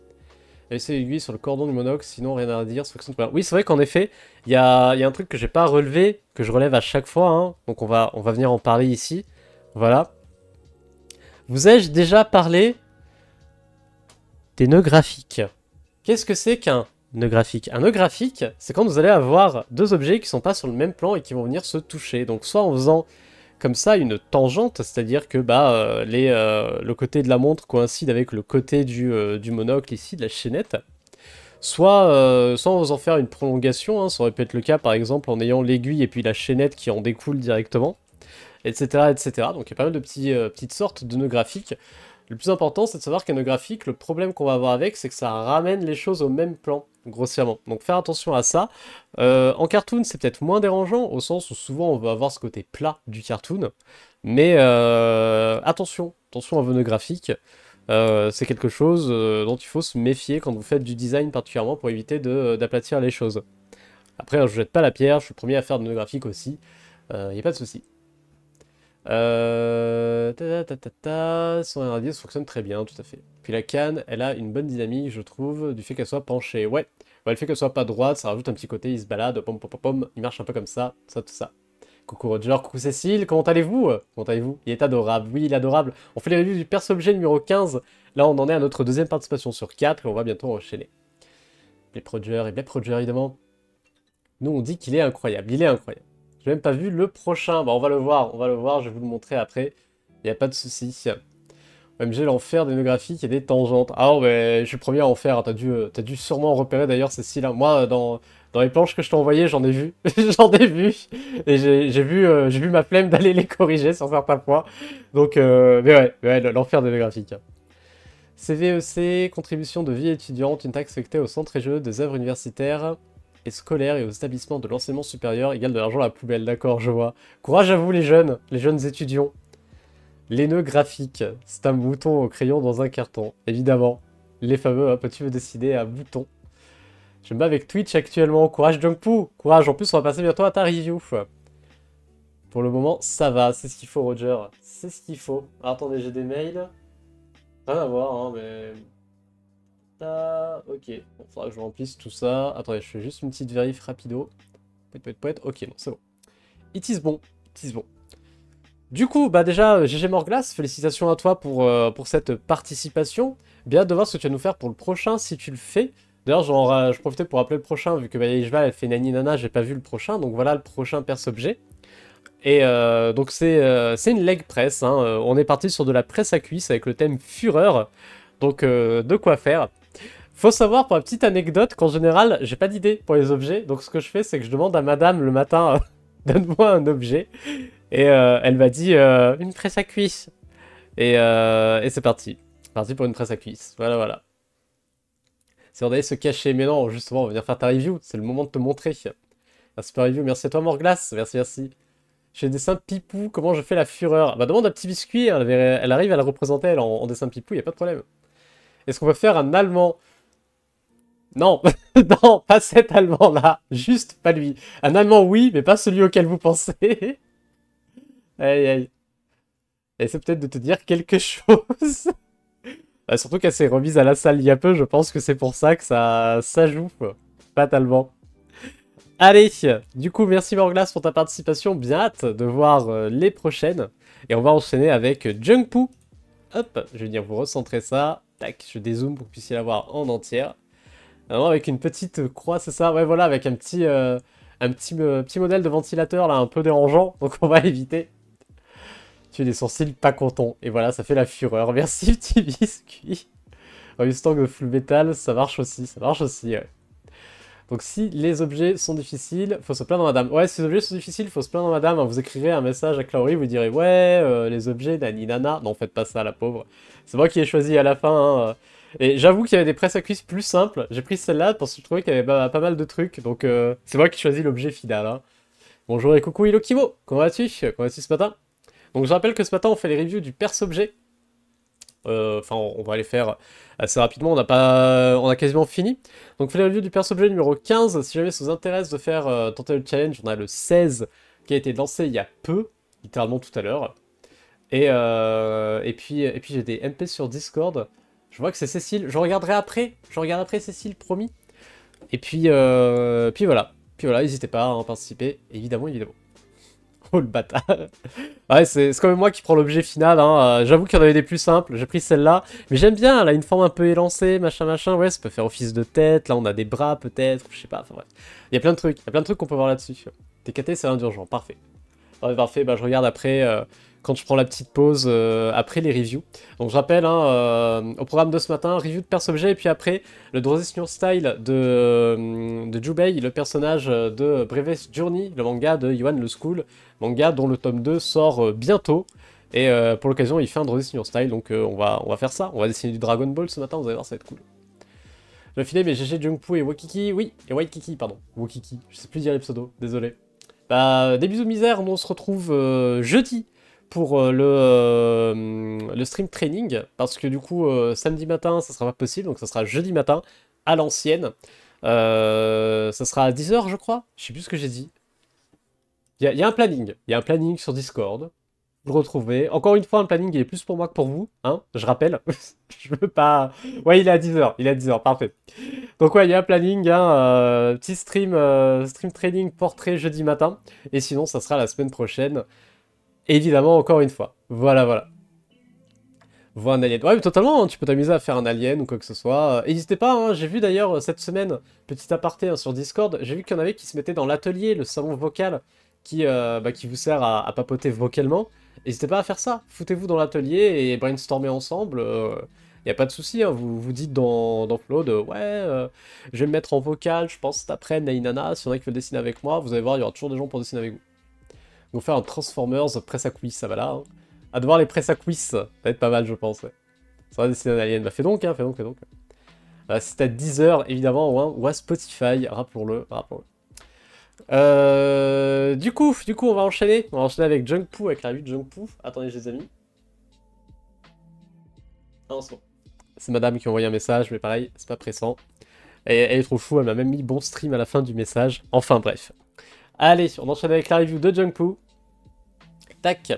Laisser l'aiguille sur le cordon du monocle, sinon rien à dire. Oui, c'est vrai qu'en effet, il y a un truc que j'ai pas relevé, que je relève à chaque fois. Hein, donc on va venir en parler ici. Voilà. Vous ai-je déjà parlé des nœuds graphiques? Qu'est-ce que c'est qu'un nœud graphique? Un nœud graphique, c'est quand vous allez avoir deux objets qui sont pas sur le même plan et qui vont venir se toucher. Donc soit en faisant comme ça une tangente, c'est-à-dire que bah, le côté de la montre coïncide avec le côté du monocle ici, de la chaînette, soit en faisant faire une prolongation, hein, ça aurait pu être le cas par exemple en ayant l'aiguille et puis la chaînette qui en découle directement, etc. etc. Donc il y a pas mal de petites sortes de nœuds graphiques. Le plus important, c'est de savoir qu'un nœud graphique, le problème qu'on va avoir avec, c'est que ça ramène les choses au même plan, grossièrement. Donc faire attention à ça. En cartoon, c'est peut-être moins dérangeant, au sens où souvent on va avoir ce côté plat du cartoon. Mais attention à vos nœuds graphiques. C'est quelque chose dont il faut se méfier quand vous faites du design particulièrement pour éviter d'aplatir les choses. Après, je jette pas la pierre, je suis le premier à faire de nœuds graphiques aussi. Y a pas de souci. Son radius fonctionne très bien, tout à fait. Puis la canne, elle a une bonne dynamique, je trouve, du fait qu'elle soit penchée. Ouais, le fait qu'elle soit pas droite, ça rajoute un petit côté, il se balade, pom pom pom pom, il marche un peu comme ça, tout ça. Coucou Roger, coucou Cécile, comment allez-vous? Comment allez-vous? Il est adorable, oui, il est adorable. On fait les reviews du perso-objet numéro 15. Là, on en est à notre deuxième participation sur 4 et on va bientôt enchaîner. Blade Roger et Blade Roger, évidemment. Nous, on dit qu'il est incroyable, il est incroyable. J'ai même pas vu le prochain. Bah, on va le voir, je vais vous le montrer après. Il n'y a pas de souci. OMG, l'enfer des nœuds graphiques et des tangentes. Ah, ouais, je suis le premier à en faire. T'as dû sûrement en repérer d'ailleurs, Cécile. Moi, dans les planches que je t'ai envoyées, j'en ai vu. J'en ai vu. Et j'ai vu ma flemme d'aller les corriger sur certains points. Donc, mais ouais, l'enfer des nœuds graphiques. CVEC, contribution de vie étudiante, une taxe affectée au centre et jeux des œuvres universitaires et scolaires et aux établissements de l'enseignement supérieur égale de l'argent à la poubelle. D'accord, je vois. Courage à vous les jeunes étudiants. Les nœuds graphiques, c'est un bouton au crayon dans un carton, évidemment. Les fameux, peux-tu me décider à bouton. Je me bats avec Twitch actuellement. Courage Junkpoo, courage. En plus, on va passer bientôt à ta review. Pour le moment, ça va. C'est ce qu'il faut, Roger. C'est ce qu'il faut. Alors, attendez, j'ai des mails. Rien à voir, hein, mais... Ah, ok. Bon, faudra que je remplisse tout ça. Attendez, je fais juste une petite vérif rapido. Poète. Ok, non, c'est bon. It is bon. It is bon. Du coup, bah déjà, GG Morglas, félicitations à toi pour cette participation. Bien hâte de voir ce que tu vas nous faire pour le prochain, si tu le fais. D'ailleurs, je profitais pour rappeler le prochain, vu que Bayeishval, elle fait Nani Nana, j'ai pas vu le prochain. Donc voilà le prochain perso-objet. Et donc c'est une leg press, hein. On est parti sur de la presse à cuisse avec le thème Fureur. Donc de quoi faire. Faut savoir, pour la petite anecdote, qu'en général, j'ai pas d'idée pour les objets. Donc ce que je fais, c'est que je demande à madame le matin, donne-moi un objet. Et elle m'a dit une presse à cuisse. Et c'est parti. Parti pour une presse à cuisse. Voilà. Si on allait se cacher, mais non, justement, on va venir faire ta review. C'est le moment de te montrer. Merci pour la review. Merci à toi, Morglas. Merci. J'ai des dessins pipou. Comment je fais la fureur? Bah, demande à Petit Biscuit. Elle arrive à la représenter, elle, en dessin pipou. Y a pas de problème. Est-ce qu'on peut faire un allemand? Non, non, pas cet allemand-là. Juste pas lui. Un allemand, oui, mais pas celui auquel vous pensez. Aïe. Elle essaie peut-être de te dire quelque chose. Bah, surtout qu'elle s'est remise à la salle il y a peu, je pense que c'est pour ça que ça joue, quoi. Fatalement. Allez, du coup, merci Morglas pour ta participation. Bien hâte de voir les prochaines. Et on va enchaîner avec Junkpoo. Hop, je vais venir vous recentrer ça. Tac, je dézoome pour que vous puissiez la voir en entière. Alors, avec une petite croix, c'est ça? Ouais, voilà, avec un petit modèle de ventilateur, là, un peu dérangeant. Donc on va éviter. Tu as des sourcils pas contents. Et voilà, ça fait la fureur. Merci, Petit Biscuit. Mustang de Full Metal, ça marche aussi, ouais. Donc si les objets sont difficiles, faut se plaindre madame. Ouais, si les objets sont difficiles, faut se plaindre madame. Vous écrirez un message à Clary, vous direz ouais, les objets, nani nana. Non, faites pas ça, la pauvre. C'est moi qui ai choisi à la fin, hein. Et j'avoue qu'il y avait des presses à cuisse plus simples. J'ai pris celle-là parce que je trouvais qu'il y avait pas mal de trucs. Donc c'est moi qui choisis l'objet final, hein. Bonjour et coucou Ilokimo, comment vas-tu? Comment vas-tu ce matin? Donc je rappelle que ce matin on fait les reviews du perso-objet. Enfin, on va les faire assez rapidement, on a quasiment fini. Donc on fait les reviews du perso-objet numéro 15, si jamais ça vous intéresse de faire tenter le challenge, on a le 16 qui a été lancé il y a peu, littéralement tout à l'heure. Et puis j'ai des MP sur Discord, je vois que c'est Cécile, je regarderai après Cécile, promis. Et puis voilà, n'hésitez pas à en participer, évidemment. Oh le bâtard. Ouais, c'est quand même moi qui prends l'objet final, hein. J'avoue qu'il y en avait des plus simples, j'ai pris celle-là. Mais j'aime bien, elle a une forme un peu élancée, machin. Ouais, ça peut faire office de tête, là on a des bras peut-être, je sais pas, enfin bref. Il y a plein de trucs qu'on peut voir là-dessus. TKT c'est indulgent, parfait. Ouais, parfait, bah je regarde après, quand je prends la petite pause, après les reviews. Donc je rappelle, hein, au programme de ce matin, review de perso-objet, et puis après, le Drowsy New Style de Jubei, le personnage de Bravest Journey, le manga de Yohan Le School, manga dont le tome 2 sort bientôt. Et pour l'occasion, il fait un Drowsy New Style, donc on va faire ça. On va dessiner du Dragon Ball ce matin, vous allez voir, ça va être cool. Je vais filer mes GG Junkpoo et Wakiki, oui, et Waikiki, pardon, Wakiki, je sais plus dire les pseudos, désolé. Bah, des bisous misères, nous on se retrouve jeudi pour le stream training, parce que du coup, samedi matin, ça sera pas possible, donc ça sera jeudi matin, à l'ancienne. Ça sera à 10 h, je crois, je sais plus ce que j'ai dit. Il y a un planning sur Discord, vous le retrouvez. Encore une fois, un planning il est plus pour moi que pour vous, hein, je rappelle. Je veux pas... Ouais, il est à 10h, il est à 10h, parfait. Donc ouais, il y a un planning, hein, petit stream, stream trading portrait jeudi matin. Et sinon, ça sera la semaine prochaine. Évidemment, encore une fois. Voilà, voilà. Vois un alien. Ouais, mais totalement, hein, tu peux t'amuser à faire un alien ou quoi que ce soit. Et n'hésitez pas, hein, j'ai vu d'ailleurs cette semaine, petit aparté hein, sur Discord, j'ai vu qu'il y en avait qui se mettaient dans l'atelier, le salon vocal, qui vous sert à papoter vocalement. N'hésitez pas à faire ça. Foutez-vous dans l'atelier et brainstormez ensemble. Y a pas de souci, hein, vous vous dites dans Flow de ouais, je vais me mettre en vocal, je pense cet après Nainana, s'il y en a qui veulent dessiner avec moi, vous allez voir, il y aura toujours des gens pour dessiner avec vous. Ils vont faire un Transformers presse à quiz, ça va là. Hein. À devoir les presse à quiz, ça va être pas mal, je pense. Ouais. Ça va dessiner un alien. Bah fais donc, hein, fais donc, fais donc. C'est à 10h, évidemment, ou à Spotify, rappelons-le, rappelons-le. Du coup, on va enchaîner. On va enchaîner avec Junkpoo, avec la revue de Junkpoo. Attendez, je les ai mis. Ah non, c'est bon. C'est madame qui a envoyé un message, mais pareil, c'est pas pressant. Et elle est trop chou, elle m'a même mis bon stream à la fin du message. Enfin bref. Allez, on enchaîne avec la review de Junkpoo. Tac.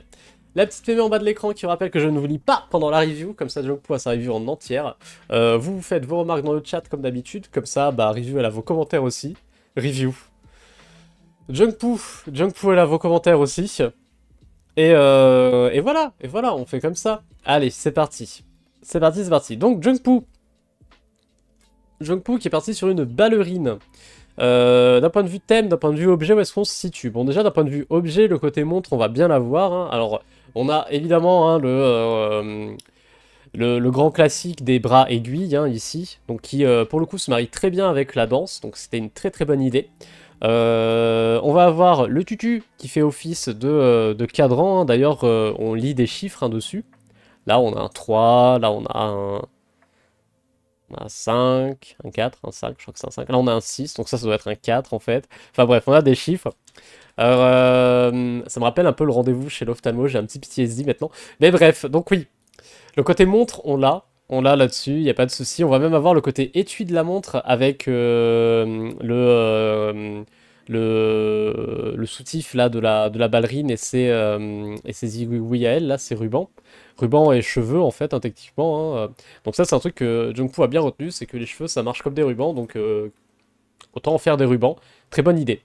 La petite mémé en bas de l'écran qui vous rappelle que je ne vous lis pas pendant la review, comme ça Junkpoo a sa review en entière. Vous faites vos remarques dans le chat comme d'habitude, comme ça, bah, review elle a vos commentaires aussi. Review. Junkpoo elle a vos commentaires aussi. Et voilà, on fait comme ça. Allez, c'est parti. C'est parti, c'est parti. Donc Junkpoo qui est parti sur une ballerine. D'un point de vue thème, d'un point de vue objet, où est-ce qu'on se situe? Bon, déjà, d'un point de vue objet, le côté montre, on va bien l'avoir. Hein. Alors, on a évidemment hein, le grand classique des bras aiguilles, hein, ici, donc qui, pour le coup, se marie très bien avec la danse, donc c'était une très très bonne idée. On va avoir le tutu qui fait office de cadran, hein. D'ailleurs, on lit des chiffres hein, dessus. Là, on a un 3, là, on a un 5, un 4, un 5, je crois que c'est un 5. Là, on a un 6, donc ça doit être un 4 en fait. Enfin bref, on a des chiffres. Alors, ça me rappelle un peu le rendez-vous chez l'ophtalmo, j'ai un petit PTSD maintenant. Mais bref, donc oui, le côté montre, on l'a. On l'a là-dessus, il n'y a pas de souci. On va même avoir le côté étui de la montre avec le soutif là, de la ballerine et ses aiguilles à elle, là, ses rubans. Rubans et cheveux en fait, hein, techniquement. Hein. Donc ça, c'est un truc que Junkpoo a bien retenu, c'est que les cheveux, ça marche comme des rubans, donc autant en faire des rubans. Très bonne idée.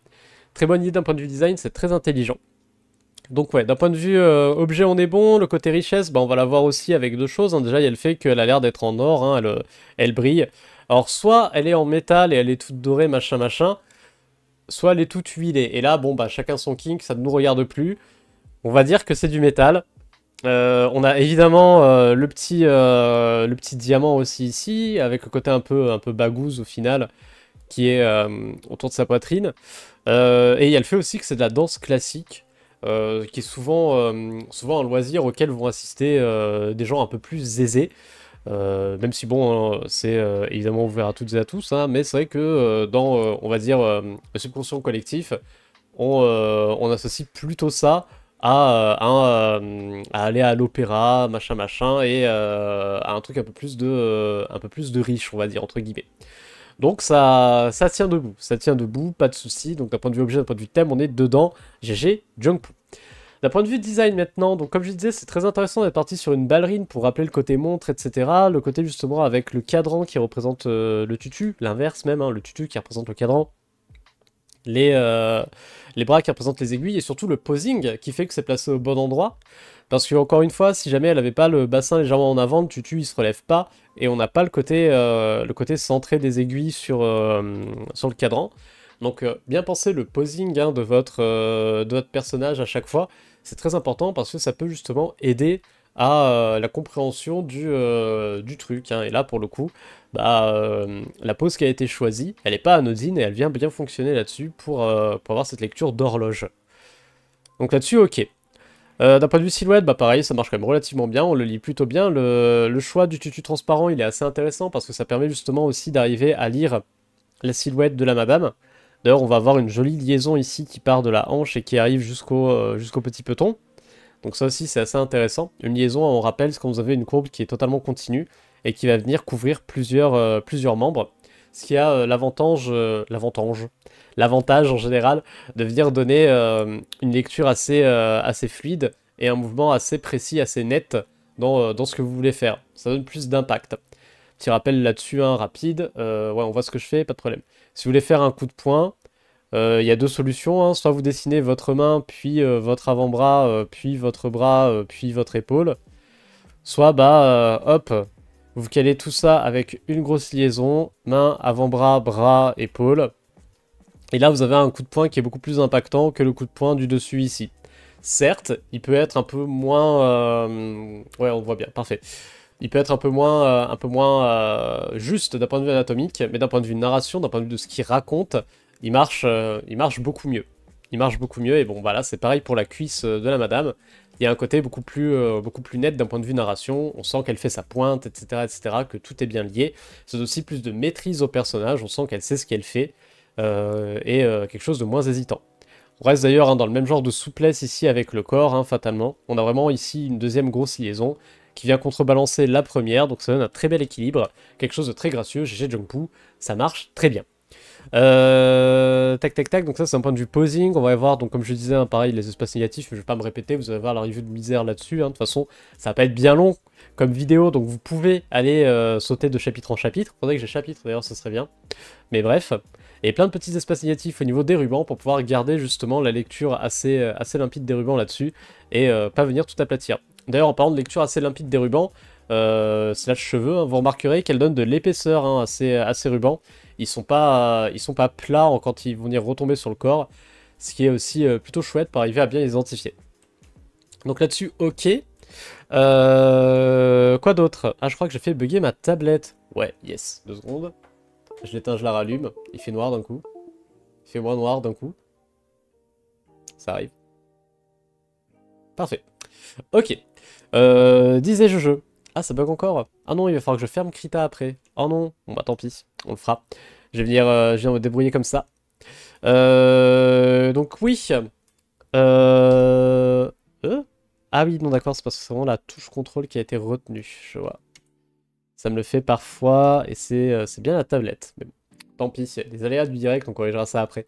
Très bonne idée d'un point de vue design, c'est très intelligent. Donc ouais, d'un point de vue objet, on est bon. Le côté richesse, bah, on va la voir aussi avec deux choses. Hein. Déjà, il y a le fait qu'elle a l'air d'être en or, hein, elle brille. Alors, soit elle est en métal et elle est toute dorée, machin, machin, soit elle est toute huilée. Et là, bon, bah, chacun son kink, ça ne nous regarde plus. On va dire que c'est du métal. On a évidemment le petit diamant aussi ici, avec le côté un peu bagouze au final, qui est autour de sa poitrine. Et il y a le fait aussi que c'est de la danse classique. Qui est souvent un loisir auquel vont assister des gens un peu plus aisés. Même si bon, hein, c'est évidemment ouvert à toutes et à tous, hein, mais c'est vrai que dans, on va dire, le subconscient collectif, on associe plutôt ça à aller à l'opéra, machin machin, et à un truc un peu plus de riche, on va dire, entre guillemets. Donc ça tient debout, pas de souci. Donc d'un point de vue objet, d'un point de vue thème, on est dedans. GG, Junkpoo. D'un point de vue design maintenant, donc comme je disais, c'est très intéressant d'être parti sur une ballerine pour rappeler le côté montre, etc. Le côté justement avec le cadran qui représente le tutu, l'inverse même, hein, le tutu qui représente le cadran, les bras qui représentent les aiguilles, et surtout le posing qui fait que c'est placé au bon endroit. Parce que encore une fois, si jamais elle n'avait pas le bassin légèrement en avant, le tutu il se relève pas, et on n'a pas le côté centré des aiguilles sur le cadran. Donc bien penser le posing hein, de votre personnage à chaque fois, c'est très important parce que ça peut justement aider à la compréhension du truc. Hein. Et là pour le coup, bah, la pose qui a été choisie, elle n'est pas anodine et elle vient bien fonctionner là-dessus pour avoir cette lecture d'horloge. Donc là-dessus, ok. D'un point de vue silhouette, bah pareil, ça marche quand même relativement bien, on le lit plutôt bien. Le choix du tutu transparent, il est assez intéressant parce que ça permet justement aussi d'arriver à lire la silhouette de la madame. D'ailleurs, on va avoir une jolie liaison ici qui part de la hanche et qui arrive jusqu'au petit peton. Donc ça aussi, c'est assez intéressant. Une liaison, on rappelle, c'est quand vous avez une courbe qui est totalement continue et qui va venir couvrir plusieurs membres. Ce qui a l'avantage en général de venir donner une lecture assez fluide et un mouvement assez précis, assez net dans ce que vous voulez faire. Ça donne plus d'impact. Petit rappel là-dessus, hein, rapide. Ouais, on voit ce que je fais, pas de problème. Si vous voulez faire un coup de poing, il y a deux solutions, hein. Soit vous dessinez votre main, puis votre avant-bras, puis votre bras, puis votre épaule. Soit, hop, vous calez tout ça avec une grosse liaison, main, avant-bras, bras, épaule. Et là, vous avez un coup de poing qui est beaucoup plus impactant que le coup de poing du dessus ici. Certes, il peut être un peu moins... Ouais, on le voit bien, parfait. Il peut être un peu moins juste d'un point de vue anatomique, mais d'un point de vue narration, d'un point de vue de ce qu'il raconte, il marche beaucoup mieux. Il marche beaucoup mieux, et bon, bah là, c'est pareil pour la cuisse de la madame. Il y a un côté beaucoup plus net d'un point de vue narration, on sent qu'elle fait sa pointe, etc., que tout est bien lié. C'est aussi plus de maîtrise au personnage, on sent qu'elle sait ce qu'elle fait, quelque chose de moins hésitant. On reste d'ailleurs, hein, dans le même genre de souplesse ici avec le corps, hein, fatalement. On a vraiment ici une deuxième grosse liaison qui vient contrebalancer la première, donc ça donne un très bel équilibre, quelque chose de très gracieux. GG Jungpoo, ça marche très bien. Tac tac tac, donc ça c'est un point de vue posing. On va voir, donc comme je disais, hein, pareil, les espaces négatifs, je vais pas me répéter, vous allez voir la review de misère là-dessus, hein. De toute façon ça va pas être bien long comme vidéo, donc vous pouvez aller sauter de chapitre en chapitre. Faudrait que j'ai chapitre d'ailleurs, ce serait bien, mais bref. Et plein de petits espaces négatifs au niveau des rubans pour pouvoir garder justement la lecture assez limpide des rubans là-dessus et pas venir tout aplatir. D'ailleurs, en parlant de lecture assez limpide des rubans, slash cheveux, hein, vous remarquerez qu'elle donne de l'épaisseur, hein, à ces rubans. Ils sont pas plats quand ils vont venir retomber sur le corps, ce qui est aussi plutôt chouette pour arriver à bien les identifier. Donc là-dessus, ok. Quoi d'autre? Ah, je crois que j'ai fait bugger ma tablette. Ouais, yes, 2 secondes. Je l'éteins, je la rallume. Il fait noir d'un coup. Il fait moins noir d'un coup. Ça arrive. Parfait. Ok. Disais-je jeu. Ah, ça bug encore. Ah non, il va falloir que je ferme Krita après. Oh non. Bon bah tant pis. On le fera. Je viens me débrouiller comme ça. Donc oui. Euh... Ah oui, non d'accord, c'est parce que c'est vraiment la touche contrôle qui a été retenue. Je vois. Ça me le fait parfois, et c'est bien la tablette. Mais bon, tant pis, il y a des aléas du direct, on corrigera ça après.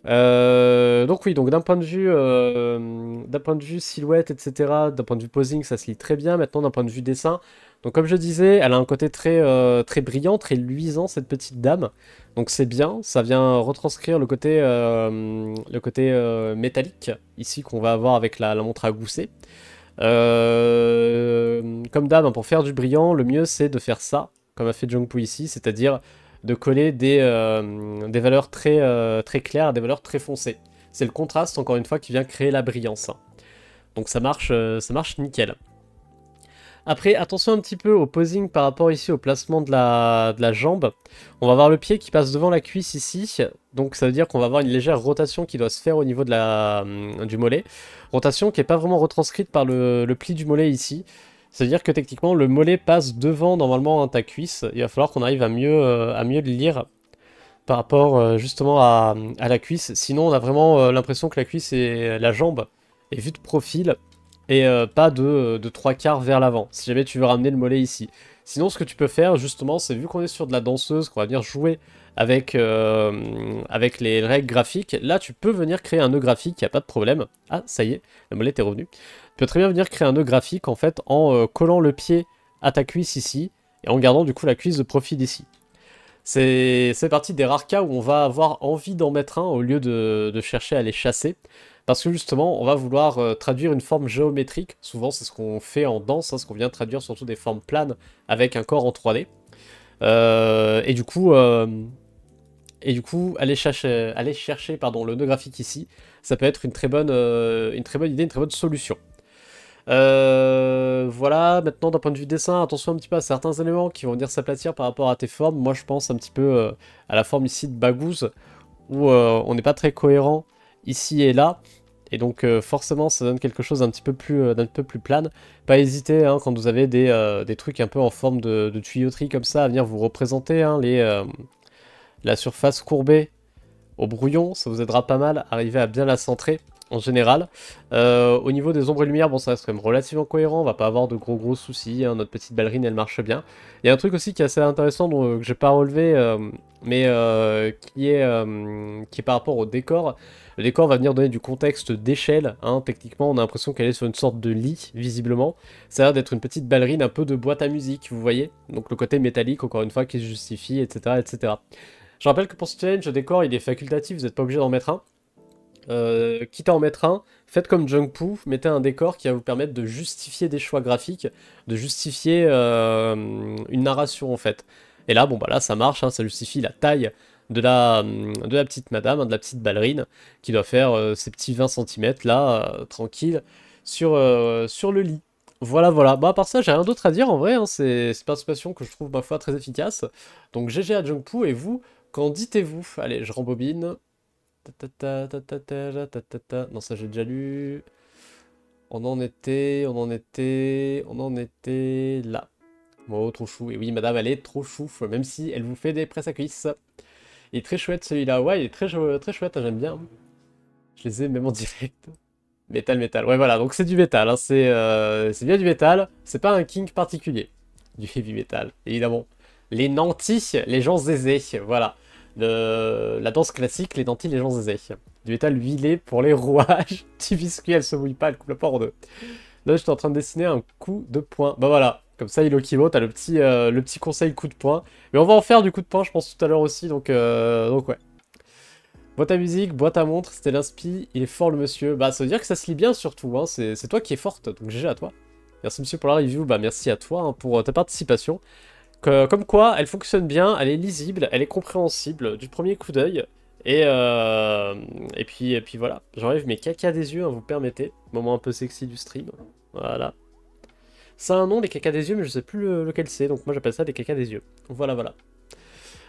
Donc oui, donc d'un point de vue silhouette, etc., d'un point de vue posing, ça se lit très bien. Maintenant, d'un point de vue dessin, donc comme je disais, elle a un côté très brillant, très luisant, cette petite dame. Donc c'est bien, ça vient retranscrire le côté métallique, ici, qu'on va avoir avec la montre à gousset. Comme d'hab, hein, pour faire du brillant, le mieux c'est de faire ça, comme a fait Jungpoo ici, c'est-à-dire de coller des valeurs très claires à des valeurs très foncées. C'est le contraste, encore une fois, qui vient créer la brillance, hein. Donc ça marche nickel. Après, attention un petit peu au posing par rapport ici au placement de la jambe. On va avoir le pied qui passe devant la cuisse ici. Donc ça veut dire qu'on va avoir une légère rotation qui doit se faire au niveau du mollet. Rotation qui n'est pas vraiment retranscrite par le pli du mollet ici. Ça veut dire que techniquement le mollet passe devant normalement, hein, ta cuisse. Il va falloir qu'on arrive à mieux le lire par rapport justement à la cuisse. Sinon on a vraiment l'impression que la cuisse et la jambe est vue de profil et pas de 3/4 vers l'avant, si jamais tu veux ramener le mollet ici. Sinon, ce que tu peux faire, justement, c'est vu qu'on est sur de la danseuse, qu'on va venir jouer avec les règles graphiques, là, tu peux venir créer un nœud graphique, il n'y a pas de problème. Ah, ça y est, le mollet est revenu. Tu peux très bien venir créer un nœud graphique, en fait, en collant le pied à ta cuisse ici, et en gardant, du coup, la cuisse de profil ici. C'est partie des rares cas où on va avoir envie d'en mettre un, au lieu de chercher à les chasser. Parce que justement, on va vouloir traduire une forme géométrique. Souvent, c'est ce qu'on fait en danse, hein, ce qu'on vient traduire surtout des formes planes avec un corps en 3D. Et du coup, aller chercher le nœud graphique ici, ça peut être une très bonne idée, une très bonne solution. Voilà, maintenant d'un point de vue dessin, attention un petit peu à certains éléments qui vont venir s'aplatir par rapport à tes formes. Moi, je pense un petit peu à la forme ici de Baghouz, où on n'est pas très cohérent ici et là, et donc forcément ça donne quelque chose d'un peu plus plane. Pas hésiter, hein, quand vous avez des trucs un peu en forme de tuyauterie comme ça à venir vous représenter, hein, la surface courbée au brouillon, ça vous aidera pas mal à arriver à bien la centrer. en général. Au niveau des ombres et lumières, bon, ça reste quand même relativement cohérent, on va pas avoir de gros soucis, hein, notre petite ballerine, elle marche bien. Il y a un truc aussi qui est assez intéressant, que j'ai pas relevé, mais qui est par rapport au décor. Le décor va venir donner du contexte d'échelle, hein. Techniquement on a l'impression qu'elle est sur une sorte de lit, visiblement. Ça a l'air d'être une petite ballerine, un peu de boîte à musique, vous voyez. Donc le côté métallique, encore une fois, qui se justifie, etc. etc. Je rappelle que pour ce challenge, le décor il est facultatif, vous n'êtes pas obligé d'en mettre un. Quitte à en mettre un, faites comme Jungpoo, mettez un décor qui va vous permettre de justifier des choix graphiques, de justifier une narration en fait. Et là, bon bah là ça marche, hein, ça justifie la taille de la petite madame, hein, de la petite ballerine, qui doit faire ses petits 20 cm là, tranquille, sur le lit. Voilà, voilà. Bah, à part ça, j'ai rien d'autre à dire en vrai, hein, c'est une participation que je trouve ma foi très efficace. Donc GG à Jungpoo, et vous, qu'en dites-vous? Allez, je rembobine. Non, ça j'ai déjà lu. On en était là. Oh, trop chou. Et oui, madame, elle est trop chou, même si elle vous fait des presses à cuisse. Il est très chouette celui-là. Ouais, il est très chouette, hein, j'aime bien. Je les ai même en direct. Métal, métal. Ouais, voilà, donc c'est du métal. Hein. C'est bien du métal. C'est pas un kink particulier. Du heavy metal, évidemment. Les nantis, les gens aisés. Voilà. La danse classique, les nantis, les gens aisés. Du métal huilé pour les rouages. Petit biscuit, elle se mouille pas, elle coupe la part en deux. Là, j'étais en train de dessiner un coup de poing. Bah voilà. Comme ça, Ilokimo, t'as le petit conseil coup de poing. Mais on va en faire du coup de poing, je pense, tout à l'heure aussi. Donc ouais. Boîte à musique, boîte à montre, c'était l'inspi, il est fort le monsieur. Bah ça veut dire que ça se lit bien surtout, hein. C'est toi qui es forte, donc GG à toi. Merci monsieur pour la review, bah merci à toi, hein, pour ta participation. Comme quoi, elle fonctionne bien, elle est lisible, elle est compréhensible du premier coup d'œil. Et puis voilà, j'enlève mes cacas des yeux, hein, vous permettez. Moment un peu sexy du stream, voilà. Ça a un nom, les cacas des yeux, mais je sais plus lequel c'est, donc moi j'appelle ça des cacas des yeux. Voilà, voilà.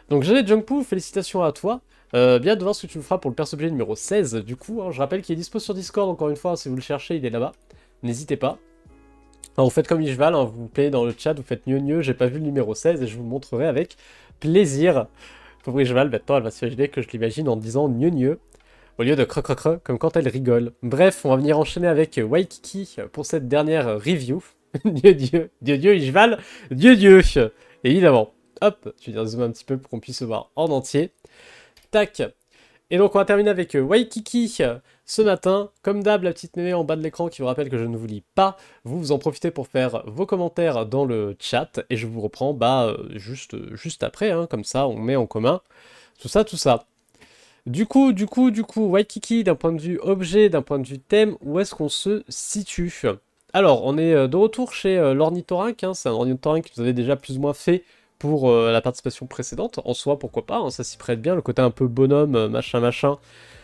Donc GG Jungpoo, félicitations à toi. Bien de voir ce que tu nous feras pour le perso-objet numéro 16, du coup. Hein, je rappelle qu'il est dispo sur Discord, encore une fois, hein, si vous le cherchez, il est là-bas. N'hésitez pas. Alors, vous faites comme Ishval, hein, vous payez dans le chat, vous faites gneu, j'ai pas vu le numéro 16, et je vous le montrerai avec plaisir. Pauvre Ishval, maintenant, elle va s'imaginer que je l'imagine en disant gneu, au lieu de croc comme quand elle rigole. Bref, on va venir enchaîner avec Waikiki pour cette dernière review. Dieu, Ishval, Dieu. Évidemment. Hop, je vais dire zoomer un petit peu pour qu'on puisse se voir en entier. Tac. Et donc on va terminer avec Waikiki ce matin. Comme d'hab, la petite mémé en bas de l'écran qui vous rappelle que je ne vous lis pas. Vous en profitez pour faire vos commentaires dans le chat. Et je vous reprends juste après. Hein, comme ça, on met en commun tout ça, tout ça. Du coup, Waikiki, d'un point de vue objet, d'un point de vue thème, où est-ce qu'on se situe? Alors, on est de retour chez l'ornithorynque. Hein, c'est un ornithorynque que vous avez déjà plus ou moins fait pour la participation précédente. En soi, pourquoi pas, hein, ça s'y prête bien. Le côté un peu bonhomme, machin,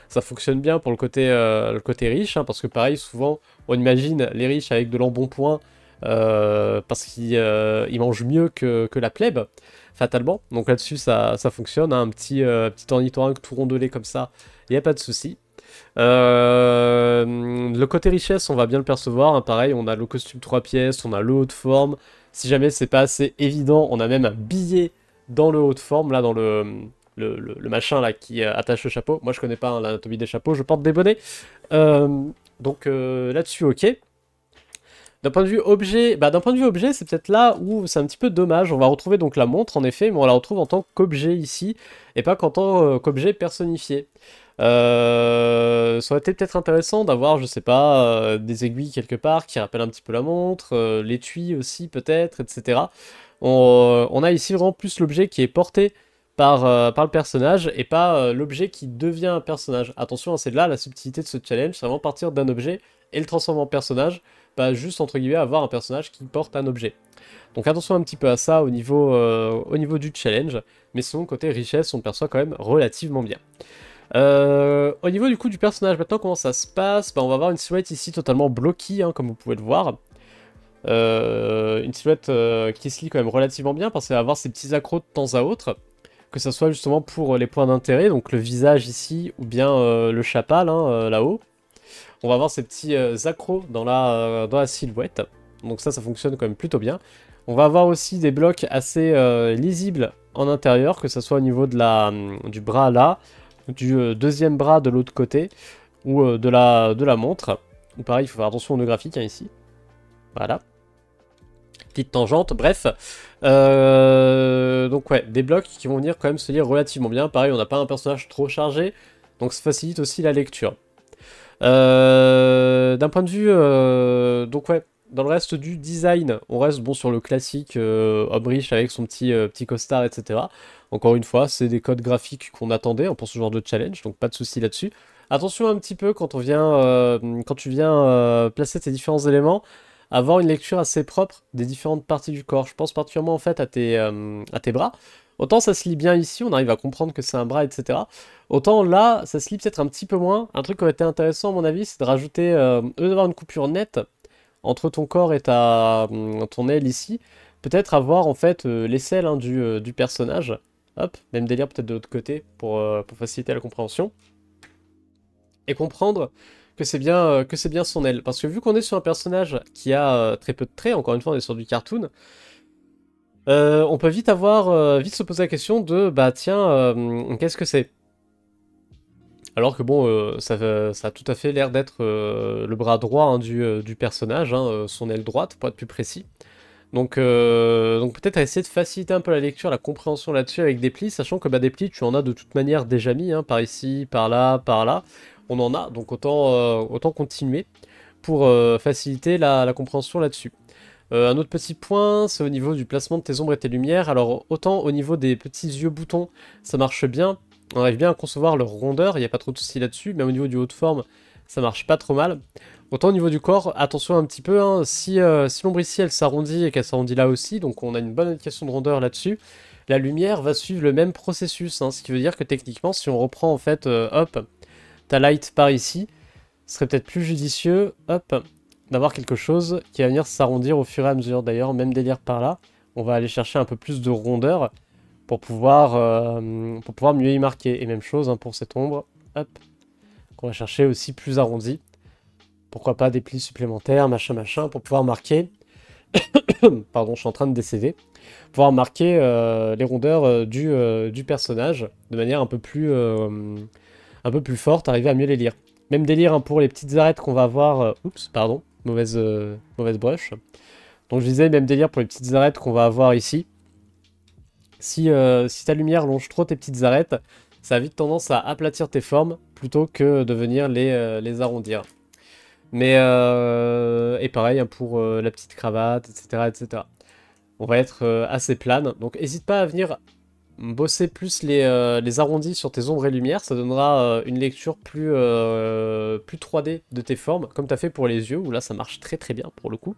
ça fonctionne bien pour le côté riche. Hein, parce que pareil, souvent, on imagine les riches avec de l'embonpoint parce qu'ils mangent mieux que la plèbe, fatalement. Donc là-dessus, ça fonctionne. Hein, un petit ornithorynque tout rondelé comme ça, il n'y a pas de souci. Le côté richesse, on va bien le percevoir. Hein, pareil, on a le costume 3 pièces, on a le haut de forme. Si jamais c'est pas assez évident, on a même un billet dans le haut de forme, là, dans le machin là qui attache le chapeau. Moi, je connais pas hein, l'anatomie des chapeaux, je porte des bonnets. Donc là-dessus, ok. D'un point de vue objet, c'est peut-être là où c'est un petit peu dommage. On va retrouver donc la montre en effet, mais on la retrouve en tant qu'objet ici, et pas qu'en tant qu'objet personnifié. Ça aurait été peut-être intéressant d'avoir, je sais pas, des aiguilles quelque part qui rappellent un petit peu la montre, l'étui aussi peut-être, etc. On a ici vraiment plus l'objet qui est porté par le personnage et pas l'objet qui devient un personnage. Attention, hein, c'est là la subtilité de ce challenge, c'est vraiment partir d'un objet et le transformer en personnage, pas juste entre guillemets avoir un personnage qui porte un objet. Donc attention un petit peu à ça au niveau du challenge, mais sinon côté richesse on le perçoit quand même relativement bien. Au niveau du coup du personnage, maintenant comment ça se passe? Bah, on va avoir une silhouette ici totalement bloquée, hein, comme vous pouvez le voir. Une silhouette qui se lit quand même relativement bien parce qu'elle va avoir ses petits accros de temps à autre, que ce soit justement pour les points d'intérêt, donc le visage ici ou bien le chapal hein, là-haut. On va avoir ces petits accros dans la silhouette, donc ça fonctionne quand même plutôt bien. On va avoir aussi des blocs assez lisibles en intérieur, que ce soit au niveau de du bras là, du deuxième bras de l'autre côté, ou de la montre. Ou pareil, il faut faire attention au nœud graphique hein, ici. Voilà. Petite tangente, bref. Donc ouais, des blocs qui vont venir quand même se lire relativement bien. Pareil, on n'a pas un personnage trop chargé, donc ça facilite aussi la lecture. D'un point de vue... donc ouais, dans le reste du design, on reste bon sur le classique homme riche avec son petit costard, etc. Encore une fois, c'est des codes graphiques qu'on attendait hein, pour ce genre de challenge, donc pas de souci là-dessus. Attention un petit peu quand tu viens placer tes différents éléments, avoir une lecture assez propre des différentes parties du corps. Je pense particulièrement en fait à tes bras. Autant ça se lit bien ici, on arrive à comprendre que c'est un bras, etc. Autant là, ça se lit peut-être un petit peu moins. Un truc qui aurait été intéressant à mon avis, c'est de rajouter, au lieu d'avoir une coupure nette entre ton corps et ton aile ici, peut-être avoir en fait l'aisselle hein, du personnage. Hop, même délire peut-être de l'autre côté pour faciliter la compréhension. Et comprendre que c'est bien son aile. Parce que vu qu'on est sur un personnage qui a très peu de traits, encore une fois on est sur du cartoon, on peut vite vite se poser la question de bah tiens, qu'est-ce que c'est? Alors que bon, ça a tout à fait l'air d'être le bras droit hein, du personnage, hein, son aile droite pour être plus précis. Donc peut-être essayer de faciliter un peu la lecture, la compréhension là-dessus avec des plis, sachant que bah, des plis tu en as de toute manière déjà mis, hein, par ici, par là, on en a, donc autant continuer pour faciliter la compréhension là-dessus. Un autre petit point, c'est au niveau du placement de tes ombres et tes lumières. Alors autant au niveau des petits yeux boutons, ça marche bien, on arrive bien à concevoir leur rondeur, il n'y a pas trop de soucis là-dessus, mais au niveau du haut de forme, ça marche pas trop mal. Autant au niveau du corps, attention un petit peu, hein, si l'ombre ici elle s'arrondit et qu'elle s'arrondit là aussi, donc on a une bonne indication de rondeur là-dessus, la lumière va suivre le même processus, hein, ce qui veut dire que techniquement, si on reprend en fait, hop, ta light par ici, ce serait peut-être plus judicieux, hop, d'avoir quelque chose qui va venir s'arrondir au fur et à mesure. D'ailleurs, même délire par là, on va aller chercher un peu plus de rondeur pour pouvoir mieux y marquer. Et même chose hein, pour cette ombre, hop, qu'on va chercher aussi plus arrondi. Pourquoi pas des plis supplémentaires, machin, pour pouvoir marquer... Pardon, je suis en train de décéder. Pouvoir marquer les rondeurs du personnage de manière un peu plus forte, arriver à mieux les lire. Même délire hein, pour les petites arêtes qu'on va avoir... oups, pardon, mauvaise brush. Donc je disais, même délire pour les petites arêtes qu'on va avoir ici. Si ta lumière longe trop tes petites arêtes, ça a vite tendance à aplatir tes formes plutôt que de venir les arrondir. Mais, et pareil hein, pour la petite cravate, etc., etc. On va être assez plane. Donc n'hésite pas à venir bosser plus les arrondis sur tes ombres et lumières. Ça donnera une lecture plus 3D de tes formes, comme tu as fait pour les yeux, où là ça marche très très bien pour le coup.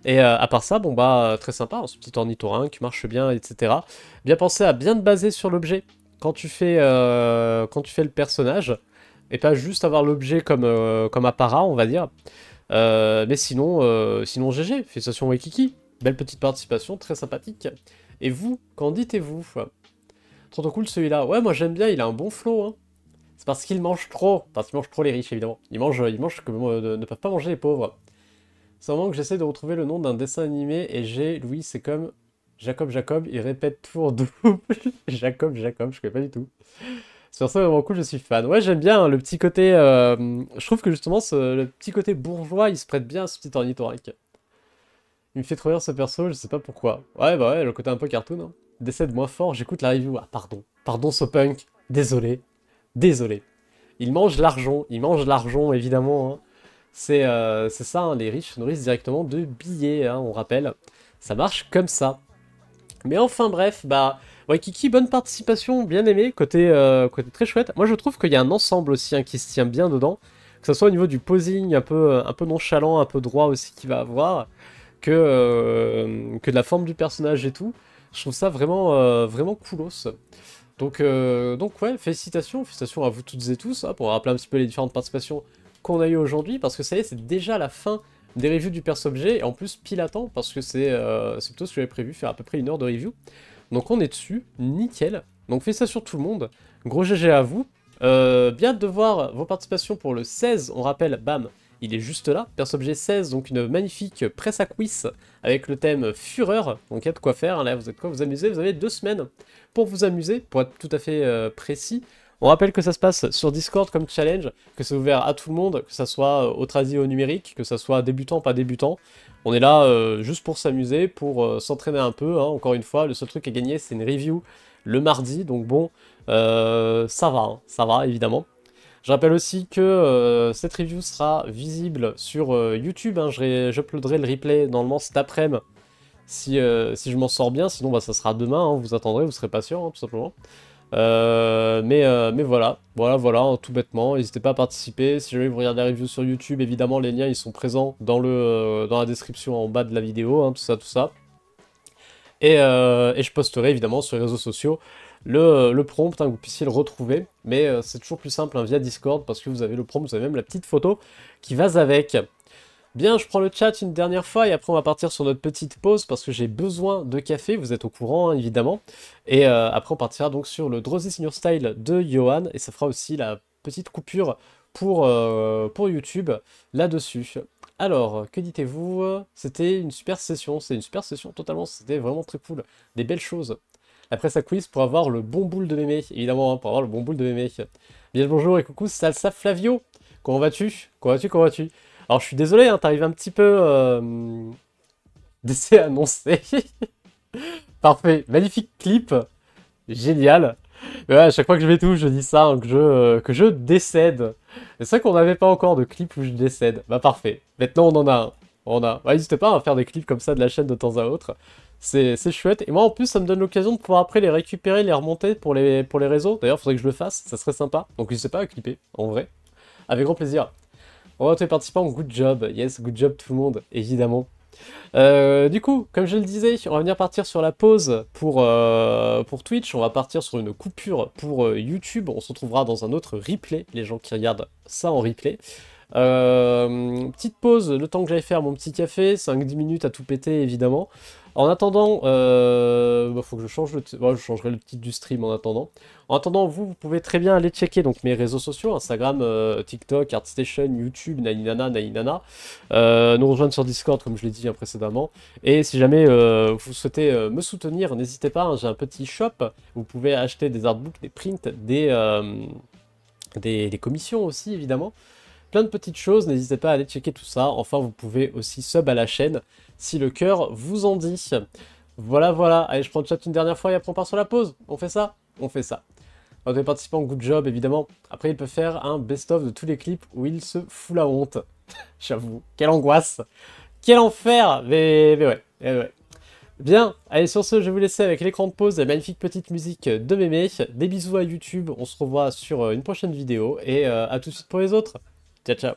Et à part ça, bon bah très sympa, hein, ce petit ornithorynque qui marche bien, etc. Bien penser à bien te baser sur l'objet quand tu fais le personnage, et pas juste avoir l'objet comme apparat, on va dire. Mais sinon GG, félicitations Waikiki, belle petite participation, très sympathique. Et vous, qu'en dites-vous? Trop cool celui-là. Ouais, moi j'aime bien, il a un bon flow. Hein. C'est parce qu'il mange trop, parce qu'il mange trop les riches évidemment. Il mange comme ne peuvent pas manger les pauvres. C'est un moment que j'essaie de retrouver le nom d'un dessin animé et Louis, c'est comme Jacob, il répète tour double. Jacob, je connais pas du tout. C'est pour ça vraiment cool, je suis fan. Ouais, j'aime bien hein, le petit côté. Je trouve que justement, le petit côté bourgeois, il se prête bien à ce petit ornithorynque. Il me fait trop rire ce perso, je sais pas pourquoi. Ouais, bah ouais, le côté un peu cartoon. Hein. Décède moins fort, j'écoute la review. Ah, pardon. Pardon, Sopunk. Désolé. Désolé. Il mange l'argent, évidemment. Hein. C'est ça, hein, les riches se nourrissent directement de billets, hein, on rappelle. Ça marche comme ça. Mais enfin bref, bah... Ouais, Kiki, bonne participation, bien aimé, côté très chouette. Moi je trouve qu'il y a un ensemble aussi hein, qui se tient bien dedans. Que ce soit au niveau du posing un peu nonchalant, un peu droit aussi qu'il va avoir, que de la forme du personnage et tout. Je trouve ça vraiment coolos. Donc ouais, félicitations à vous toutes et tous, hein, pour rappeler un petit peu les différentes participations qu'on a eues aujourd'hui, parce que ça y est, c'est déjà la fin des reviews du perso-objet, et en plus pile à temps, parce que c'est plutôt ce que j'avais prévu, faire à peu près 1 heure de review. Donc on est dessus, nickel. Donc félicitations tout le monde, gros GG à vous. Bien de voir vos participations pour le 16, on rappelle, bam, il est juste là, perso-objet 16, donc une magnifique presse à quiz avec le thème Fureur, donc il y a de quoi faire, hein, là vous êtes quoi vous amuser, vous avez 2 semaines pour vous amuser, pour être tout à fait précis. On rappelle que ça se passe sur Discord comme challenge, que c'est ouvert à tout le monde, que ça soit au tradi ou au numérique, que ça soit débutant, pas débutant. On est là juste pour s'amuser, pour s'entraîner un peu, hein. Encore une fois, le seul truc à gagner, c'est une review le mardi, donc bon, ça va, évidemment. Je rappelle aussi que cette review sera visible sur YouTube, hein. J'uploaderai le replay normalement cet après-midi, si je m'en sors bien, sinon bah, ça sera demain, hein. Vous attendrez, vous serez patient, hein, tout simplement. Mais voilà, hein, tout bêtement, n'hésitez pas à participer. Si jamais vous regardez la review sur YouTube, évidemment les liens ils sont présents dans la description en bas de la vidéo, hein, tout ça. Et je posterai évidemment sur les réseaux sociaux le prompt, hein, que vous puissiez le retrouver. Mais c'est toujours plus simple, hein, via Discord, parce que vous avez le prompt, vous avez même la petite photo qui va avec. Bien, je prends le chat une dernière fois et après on va partir sur notre petite pause parce que j'ai besoin de café, vous êtes au courant, hein, évidemment. Et après on partira donc sur le Drowsy Senior Style de Johan et ça fera aussi la petite coupure pour YouTube là-dessus. Alors, que dites-vous? C'était une super session, totalement, c'était vraiment très cool, des belles choses. Après sa quiz pour avoir le bon boule de mémé, évidemment, hein, pour avoir le bon boule de mémé. Bien le bonjour et coucou Salsa Flavio, comment vas-tu? Comment vas-tu? Alors je suis désolé, hein, t'arrives un petit peu d'essai annoncé. Parfait, magnifique clip, génial. Mais ouais, à chaque fois que je vais tout, je dis ça, hein, que je décède. C'est vrai qu'on n'avait pas encore de clip où je décède. Bah parfait, maintenant on en a un. Bah, n'hésitez pas à faire des clips comme ça de la chaîne de temps à autre. C'est chouette. Et moi en plus ça me donne l'occasion de pouvoir après les récupérer, les remonter pour les réseaux. D'ailleurs faudrait que je le fasse, ça serait sympa. Donc n'hésitez pas à clipper, en vrai. Avec grand plaisir. On va tous les participants, good job. Yes, good job tout le monde, évidemment. Du coup, comme je le disais, on va venir partir sur la pause pour Twitch, on va partir sur une coupure pour YouTube, on se retrouvera dans un autre replay, les gens qui regardent ça en replay. Petite pause, le temps que j'aille faire mon petit café, 5-10 minutes à tout péter évidemment. En attendant, faut que je change je changerai le titre du stream en attendant. En attendant, vous pouvez très bien aller checker donc mes réseaux sociaux, Instagram, TikTok, ArtStation, YouTube, naninana, nous rejoindre sur Discord comme je l'ai dit précédemment. Et si jamais vous souhaitez me soutenir, n'hésitez pas, hein, j'ai un petit shop, vous pouvez acheter des artbooks, des prints, des commissions aussi évidemment. Plein de petites choses, n'hésitez pas à aller checker tout ça. Enfin, vous pouvez aussi sub à la chaîne si le cœur vous en dit. Voilà. Allez, je prends le chat une dernière fois et après on part sur la pause. On fait ça? On fait ça. Alors, les participants, good job, évidemment. Après, il peut faire un best-of de tous les clips où il se fout la honte. J'avoue, quelle angoisse. Quel enfer. Mais ouais. Bien, allez, sur ce, je vais vous laisser avec l'écran de pause et la magnifique petite musique de mémé. Des bisous à YouTube, on se revoit sur une prochaine vidéo et à tout de suite pour les autres. Ciao, ciao.